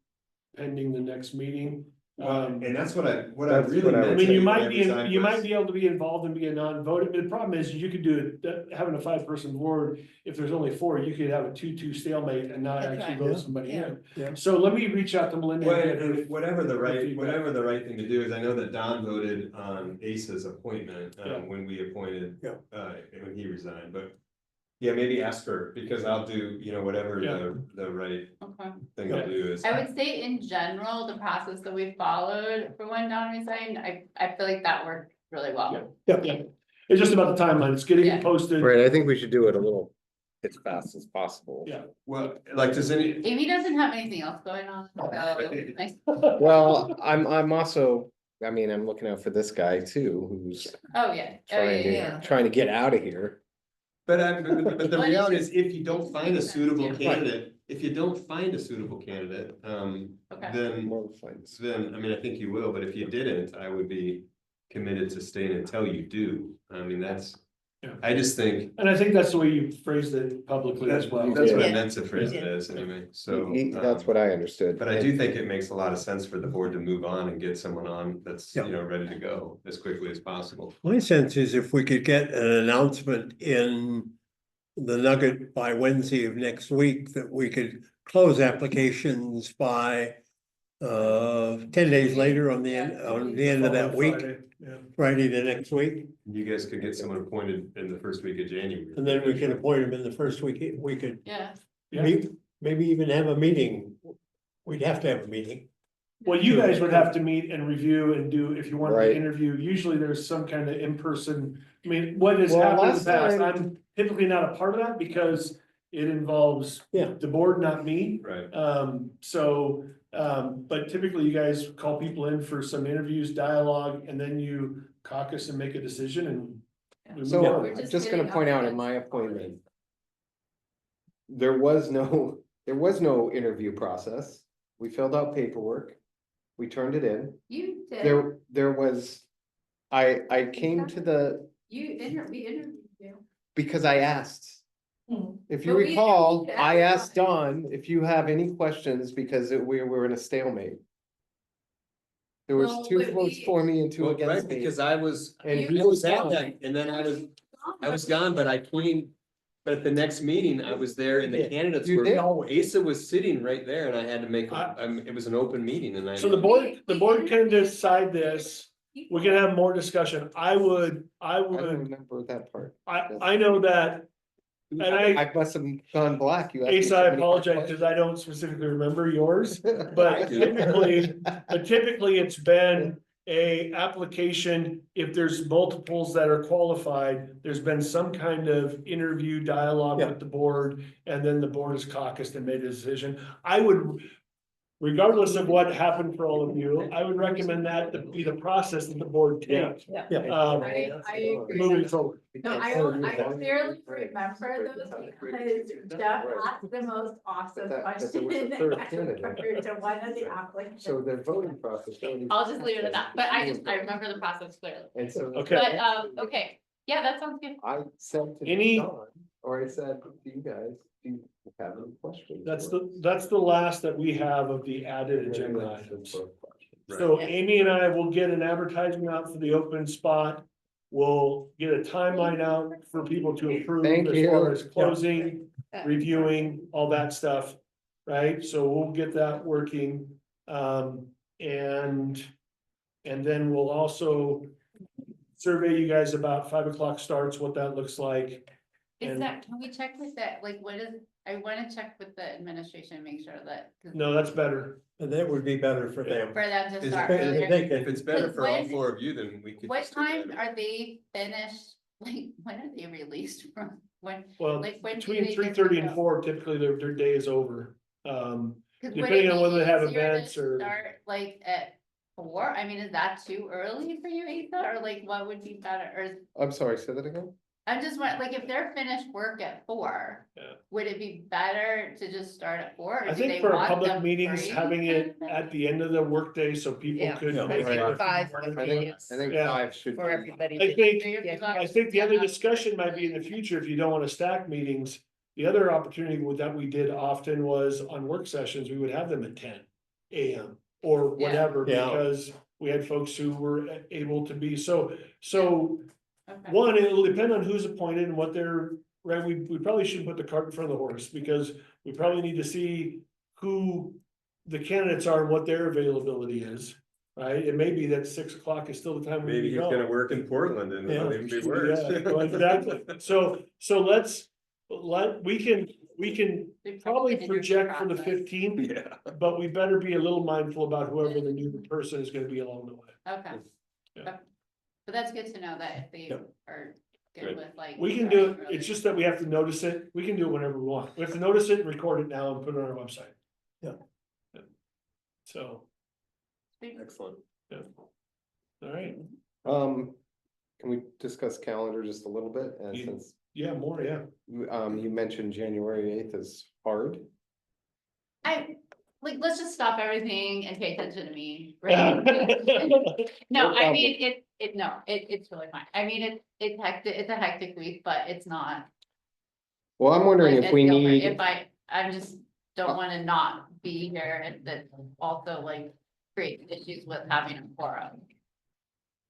S2: pending the next meeting.
S9: And that's what I
S1: That's
S9: really
S1: what I
S9: meant.
S2: I
S1: would
S2: mean,
S9: to
S2: you
S9: do
S2: might
S9: when I
S2: be,
S9: resigned
S2: you might
S9: was-
S2: be able to be involved and be a non-voting, but the problem is you could do it, having a 5-person board, if there's only 4, you could have a 2-2 stalemate and not
S5: That's
S2: actually
S5: right.
S2: vote somebody
S6: Yeah.
S2: in.
S3: Yeah.
S2: So let me reach out to Melinda.
S9: Well,
S2: and get her-
S9: and whatever the
S2: feedback.
S9: right thing to do is, I know that Don voted on Asa's appointment,
S2: Yeah.
S9: when we appointed.
S3: Yeah.
S9: When he resigned, but. Yeah, maybe ask her, because I'll do, whatever
S2: Yeah.
S9: the right
S5: Okay.
S9: thing to do is.
S5: I would say in general, the process that we followed for when Don resigned, I feel like that worked really well.
S2: Yeah, it's just about the timeline, it's getting
S5: Yeah.
S2: it posted.
S1: Right, I think we should do it a little as fast as possible.
S2: Yeah.
S9: Well, like, does any,
S5: Amy doesn't have anything else going on, so nice.
S1: Well, I'm also, I mean, I'm looking out for this guy too, who's
S5: Oh, yeah. Oh,
S1: trying
S5: yeah.
S1: trying to get out of here.
S9: but the
S5: Well,
S9: reality is, if you don't find a suitable
S5: Yeah.
S9: candidate,
S5: Okay.
S9: then.
S1: More fun.
S9: Then, I mean, I think you will, but if you didn't, I would be committed to staying until you do. I mean, that's, I just think,
S2: And I think that's the way you phrased it publicly as well.
S9: that's what I
S5: Yeah.
S9: meant to phrase it as anyway, so.
S1: That's what I understood.
S9: But I do think it makes a lot of sense for the board to move on and get someone on that's,
S3: Yeah.
S9: you know, ready to go as quickly as possible.
S3: My sense is if we could get an announcement in the Nugget by Wednesday of next week, that we could close applications by 10 days later on the end of that week,
S2: Friday, yeah.
S3: Friday the next week.
S9: You guys could get someone appointed in the first week of January.
S3: And then we can appoint them in the first week. We could
S5: Yeah,
S2: Yeah.
S3: maybe even have a meeting. We'd have to have a meeting.
S2: Well, you guys would have to meet and review and do, if you wanted
S1: Right.
S2: to interview, usually there's some kind of in-person. I mean, what has
S1: Well,
S2: happened in
S1: last
S2: the past,
S1: time-
S2: I'm typically not a part of that because it involves
S3: Yeah.
S2: the board, not me.
S9: Right,
S2: But typically you guys call people in for some interviews, dialogue, and then you caucus and make a decision and. we move
S1: So
S2: on.
S5: We're
S1: I'm
S5: just
S1: just gonna
S5: getting
S1: point out
S5: up
S1: in my
S5: against-
S1: appointment. There was no interview process. We filled out paperwork. We turned it in.
S5: you did,
S1: There was, I came to the,
S5: we interviewed you.
S1: because I asked. If you
S5: But we
S1: recall,
S5: interviewed
S1: I asked
S5: everyone.
S1: Dawn if you have any questions because we were in a stalemate. There was
S5: Well,
S1: two
S5: but
S1: votes
S5: we-
S1: for me and two
S9: well, right,
S1: against me.
S9: because I was
S1: And
S5: You-
S1: he
S9: I was
S1: was
S9: at
S1: gone.
S9: that, and then I was gone, but I came. But at the next meeting, I was there and the
S3: Yeah.
S9: candidates
S1: You
S9: were,
S1: did.
S9: Asa was sitting right there and I had to make, it was an open meeting and I.
S2: So the board can decide this. We can have more discussion. I
S1: I don't
S2: would,
S1: remember that part.
S2: I know that, and
S1: I must have gone black. You asked me
S2: Asa,
S1: so
S2: I
S1: many hard
S2: apologize because I don't specifically remember yours.
S1: questions.
S2: But typically it's been a application, if there's multiples that are qualified, there's been some kind of interview dialogue
S3: Yeah.
S2: with the board, and then the board has caucused and made a decision. I would, regardless of what happened for all of you, I would recommend that to be the process that the board takes.
S3: Yeah.
S5: I agree.
S2: Moving forward.
S5: No, I clearly remember those because Jeff asked the most awesome
S1: But there was a
S5: question.
S1: third candidate.
S5: Compared to one of the applicants.
S1: So their voting process.
S5: I'll just leave it at that, but I remember the process clearly.
S1: And so.
S2: Okay.
S5: But, okay, yeah, that sounds good.
S1: I said to
S2: Any-
S1: Dawn, or I said to you guys, do you have any questions?
S2: That's the last that we have of the added agenda items. So Amy and I will get an advertisement out for the open spot. We'll get a timeline out for people to approve
S1: Thank
S2: as far
S1: you.
S2: as closing, reviewing, all that stuff. Right, so we'll get that working. And then we'll also survey you guys about 5 o'clock starts, what that looks like.
S5: Is
S2: And-
S5: that, can we check with that, like, what is, I wanna check with the administration and make sure that. 'cause
S2: No, that's better.
S3: And that would be better for them.
S5: For them to
S9: Is
S5: start
S9: it-
S5: earlier.
S3: They
S9: If
S3: can,
S9: it's better for all
S5: When-
S9: four of you, then we could.
S5: What
S9: just do
S5: time
S9: that.
S5: are they finished? Like, when are they released from? When?
S2: Well,
S5: Like, when do
S2: between
S5: they
S2: 3:30 and
S5: go?
S2: 4, typically their day is over.
S5: 'Cause would it
S2: depending on
S5: be
S2: whether they have
S5: easier to
S2: events or-
S5: Start like at 4? I mean, is that too early for you, Asa? Or like, what would be better? Or
S1: I'm sorry, say that again?
S5: I'm just wondering, like, if they're finished work at 4,
S2: Yeah.
S5: would it be better to just start at 4?
S2: I think for public meetings, having it at the end of the workday so people
S8: Yeah.
S2: could
S3: Yeah,
S2: make
S3: right.
S2: it.
S8: Five
S1: I think,
S2: Yeah.
S1: 5 should.
S8: For
S1: be-
S8: everybody.
S2: I think the other discussion might be in the future, if you don't wanna stack meetings. The other opportunity that we did often was on work sessions, we would have them at 10 AM or
S5: Yeah.
S2: whatever,
S3: Yeah.
S2: because we had folks who were able to be, so.
S5: Okay.
S2: One, it'll depend on who's appointed and what they're, right, we probably should put the cart in front of the horse, because we probably need to see who the candidates are and what their availability is, right? It may be that 6 o'clock is still the time we
S9: Maybe
S2: need
S9: he's
S2: to
S9: gonna
S2: go.
S9: work in Portland and it'll
S2: Yeah.
S9: even be worse.
S2: Yeah, well, exactly, so we can
S5: They
S2: probably
S5: did your
S2: project for the
S5: process.
S2: 15th,
S9: Yeah.
S2: but we better be a little mindful about whoever the new person is gonna be along the way.
S5: Okay.
S2: Yeah.
S5: Okay. But that's good to know that if they
S3: Yep.
S5: are
S9: Good.
S5: good with like.
S2: We can do it,
S5: starting
S2: it's
S5: early.
S2: just that we have to notice it, we can do it whenever we want, we have to notice it and record it now and put it on our website.
S3: Yeah.
S2: So,
S9: Excellent.
S2: all right,
S1: Can we discuss calendar just a little bit? And
S2: Yeah.
S1: since,
S2: yeah, more, yeah.
S1: you mentioned January 8th is hard.
S5: Let's just stop everything and pay attention to me, right? No, I mean, it's really fine. I mean, it's hectic, it's a hectic week, but it's not.
S1: Well, I'm wondering
S5: like
S1: if
S5: a
S1: we
S5: deal breaker.
S1: need,
S5: If I just don't wanna not be here and that also like create issues with having a quorum.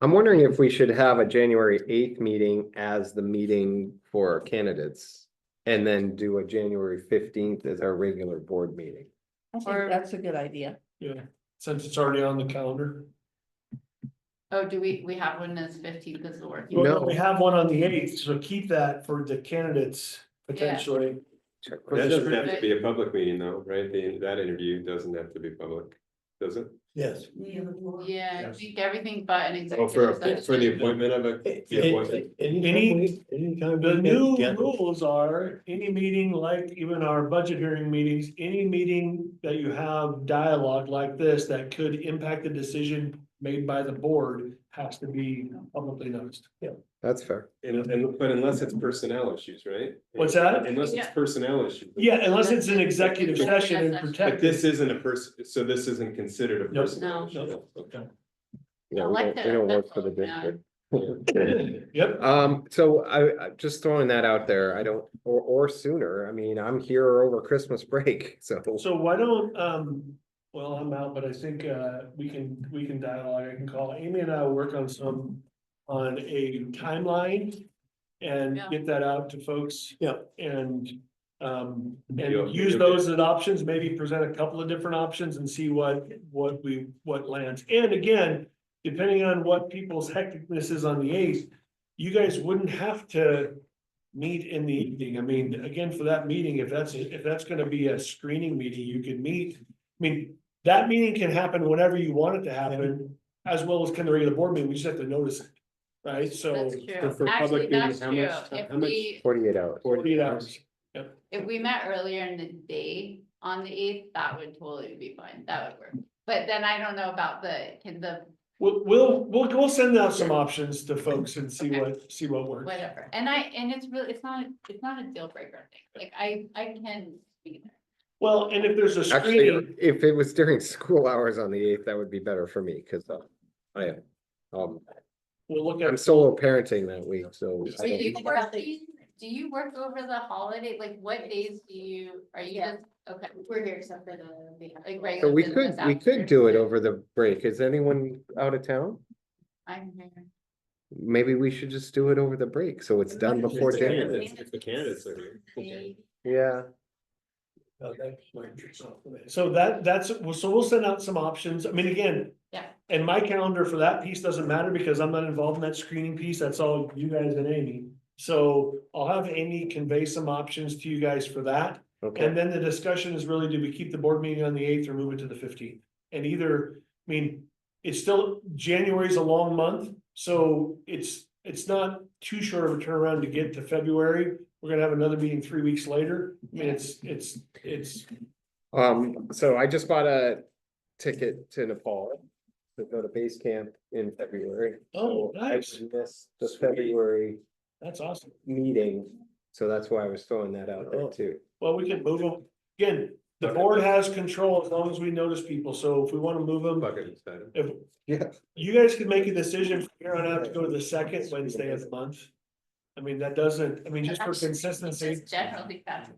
S1: I'm wondering if we should have a January 8th meeting as the meeting for candidates. And then do a January 15th as our regular board meeting.
S8: I think that's a good idea.
S2: Yeah, since it's already on the calendar.
S5: Oh, do we have one as 15th as the working?
S2: Well,
S1: No.
S2: we have one on the 8th, so keep that for the candidates potentially.
S1: Check.
S2: For
S9: That
S2: the
S9: doesn't have to
S5: Right.
S9: be a public meeting though, right? That interview doesn't have to be public, does it?
S3: Yes.
S5: Yeah, I
S2: Yes.
S5: think everything but an
S9: Oh, for,
S5: executive
S9: for the
S5: session.
S9: appointment of a. the appointment.
S3: Anytime.
S2: The
S3: we
S2: new
S3: get-
S2: rules are, any meeting like even our budget hearing meetings, any meeting that you have dialogue like this that could impact the decision made by the board has to be publicly noticed.
S1: That's fair.
S9: But unless it's personnel issues, right?
S2: What's that?
S9: Unless it's
S5: Yeah.
S9: personnel issues.
S2: Yeah, unless it's an executive session and
S9: But
S2: protected.
S9: this isn't a person, so this isn't considered a
S2: Nope.
S9: personnel
S5: No.
S9: issue.
S2: No.
S9: Okay.
S1: Yeah, we don't work for the
S5: Elected officials,
S1: district.
S2: Yep,
S1: So I just throwing that out there, I don't, or sooner, I mean, I'm here over Christmas break, so.
S2: so why don't, well, I'm out, but I think, we can dialogue, I can call Amy and I will work on a timeline. And
S5: Yeah.
S2: get that out to folks.
S3: Yeah.
S2: And
S9: You'll-
S2: use
S9: you'll
S2: those as options, maybe present a couple of different options and see what lands. And again, depending on what people's hecticness is on the 8th, you guys wouldn't have to meet in the evening. I mean, again, for that meeting, if that's gonna be a screening meeting, you could meet. I mean, that meeting can happen whenever you want it to happen, as well as can the regular board meeting, we just have to notice it, right? So
S5: That's
S9: for
S5: true.
S9: public
S5: Actually,
S9: meeting,
S5: that's
S9: how
S5: true.
S9: much-
S5: If
S9: how much-
S5: we,
S1: 48 hours.
S2: 48 hours.
S5: if we met earlier in the day on the 8th, that would totally be fine. That would work. But then I don't know about
S2: We'll send out some options to folks and see
S5: Okay.
S2: what works.
S5: whatever. And it's really, it's not a deal breaker thing. Like I can be there.
S2: Well, and if there's a
S1: Actually,
S2: screening,
S1: if it was during school hours on the 8th, that would be better for me, cause um,
S2: we'll look
S1: I'm
S2: at,
S1: solo parenting that week, so. I
S5: So
S1: don't-
S5: do you work over the holiday? Like what days are you just, okay,
S10: We're here except for the.
S5: like
S1: So
S5: regular
S1: we
S5: business
S1: could
S5: after?
S1: do it over the break. Is anyone out of town?
S5: I'm here.
S1: Maybe we should just do it over the break, so it's done before
S9: If the
S1: January.
S9: candidates- If the candidates are here.
S10: Okay.
S1: Yeah,
S2: so we'll send out some options. I mean, again.
S5: Yeah.
S2: And my calendar for that piece doesn't matter because I'm not involved in that screening piece. That's all you guys and Amy. So I'll have Amy convey some options to you guys for that.
S1: okay.
S2: And then the discussion is really, do we keep the board meeting on the 8th or move it to the 15th? And either, I mean, it's still, January's a long month, so it's not too short of a turnaround to get to February. We're gonna have another meeting 3 weeks later. I mean, it's,
S1: So I just bought a ticket to Nepal to go to base camp in February.
S2: Oh,
S1: So I
S2: nice.
S1: missed the February
S2: that's awesome.
S1: meeting, so that's why I was throwing that out there
S2: Oh.
S1: too.
S2: Well, we can move them. Again, the board has control as long as we notice people. So if we wanna move them,
S9: Bucket instead.
S2: if
S1: Yeah.
S2: you guys can make a decision from here on out to go to the second Wednesday of the month. I mean, that doesn't, I mean, just for
S5: It's
S2: consistency,
S5: just generally fast.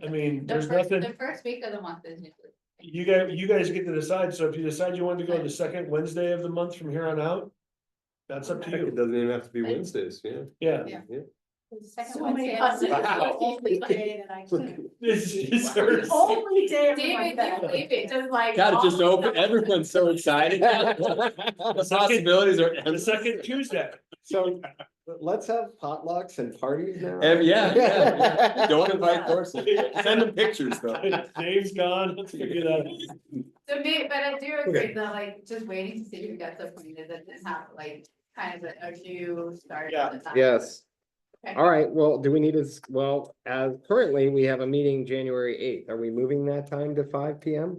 S2: I mean,
S5: The
S2: there's
S5: first,
S2: nothing.
S5: the first week of the month is usually.
S2: You guys get to decide, so if you decide you want to go the second Wednesday of the month from here on out. That's up to
S9: Heck, it
S2: you,
S9: doesn't even have to be Wednesdays, yeah.
S2: yeah.
S5: Yeah.
S9: Yeah.
S5: The second
S10: So many
S5: Wednesday of
S10: possibilities.
S5: the month.
S10: Only day that I can.
S2: This is hers.
S10: Only day of my
S5: David,
S10: bed.
S5: you leave it, just like.
S9: Gotta just
S5: all-
S9: open, everyone's so excited. The possibilities are
S2: The
S9: endless.
S2: second Tuesday.
S1: So let's have potlucks and parties now.
S9: Yeah. Don't invite Dorsey. Send them pictures though.
S2: Dave's gone, let's figure that out.
S5: So maybe, but I do agree that like, just waiting to see who gets appointed, that didn't have like, kind of a new start.
S2: Yeah.
S5: at the time.
S1: Yes.
S5: Okay.
S1: All right, well, do we need to, well, as currently, we have a meeting January 8th. Are we moving that time to 5 PM?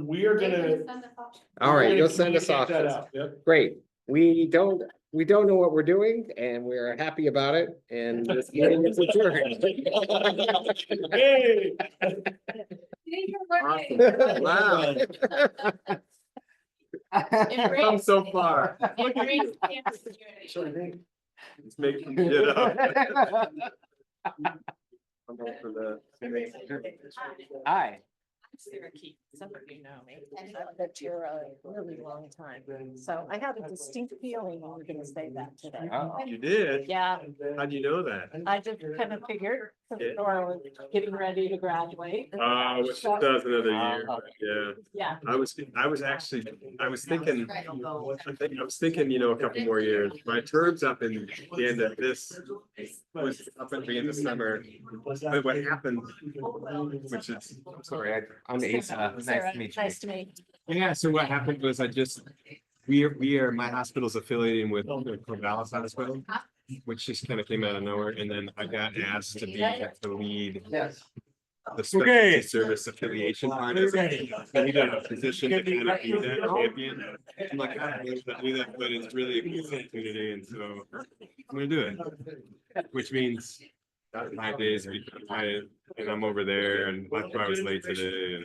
S2: We are
S5: They
S2: gonna.
S5: can send us options.
S1: All
S2: we're
S1: right,
S2: gonna
S1: you'll send us
S2: communicate that
S1: options.
S2: out, Yep.
S1: Great. We don't know what we're doing and we're happy about it and this meeting is adjourned.
S2: Hey.
S5: Today's your birthday.
S1: Wow.
S9: Come so far.
S10: Embrace campus community.
S9: It's making me get up. I'm up for that.
S11: Hi. Sarah Keith, some of you know me, and I've lived here a really long time, so I have a distinct feeling we were gonna say that today.
S9: You did?
S11: Yeah,
S9: How'd you know that?
S11: I just kind of figured, since Dora was getting ready to graduate.
S9: Which does another year, but yeah.
S11: Yeah.
S9: I was thinking, I was thinking, you know, a couple more years. My term's up in the end of this, was up at the end of summer. But what happened, which is, I'm sorry, I'm Asa, nice to meet you.
S11: Nice to meet you.
S9: Yeah, so what happened was my hospital's affiliated with Corvallis Hospital, which just kind of came out of nowhere, and then I got asked to lead the specialty service affiliation part. I needed a position to kind of be that champion. I'm like, I don't know if I do that, but it's really a cool opportunity, and so I'm gonna do it. Which means 5 days, and I'm over there, and that's why I was late today.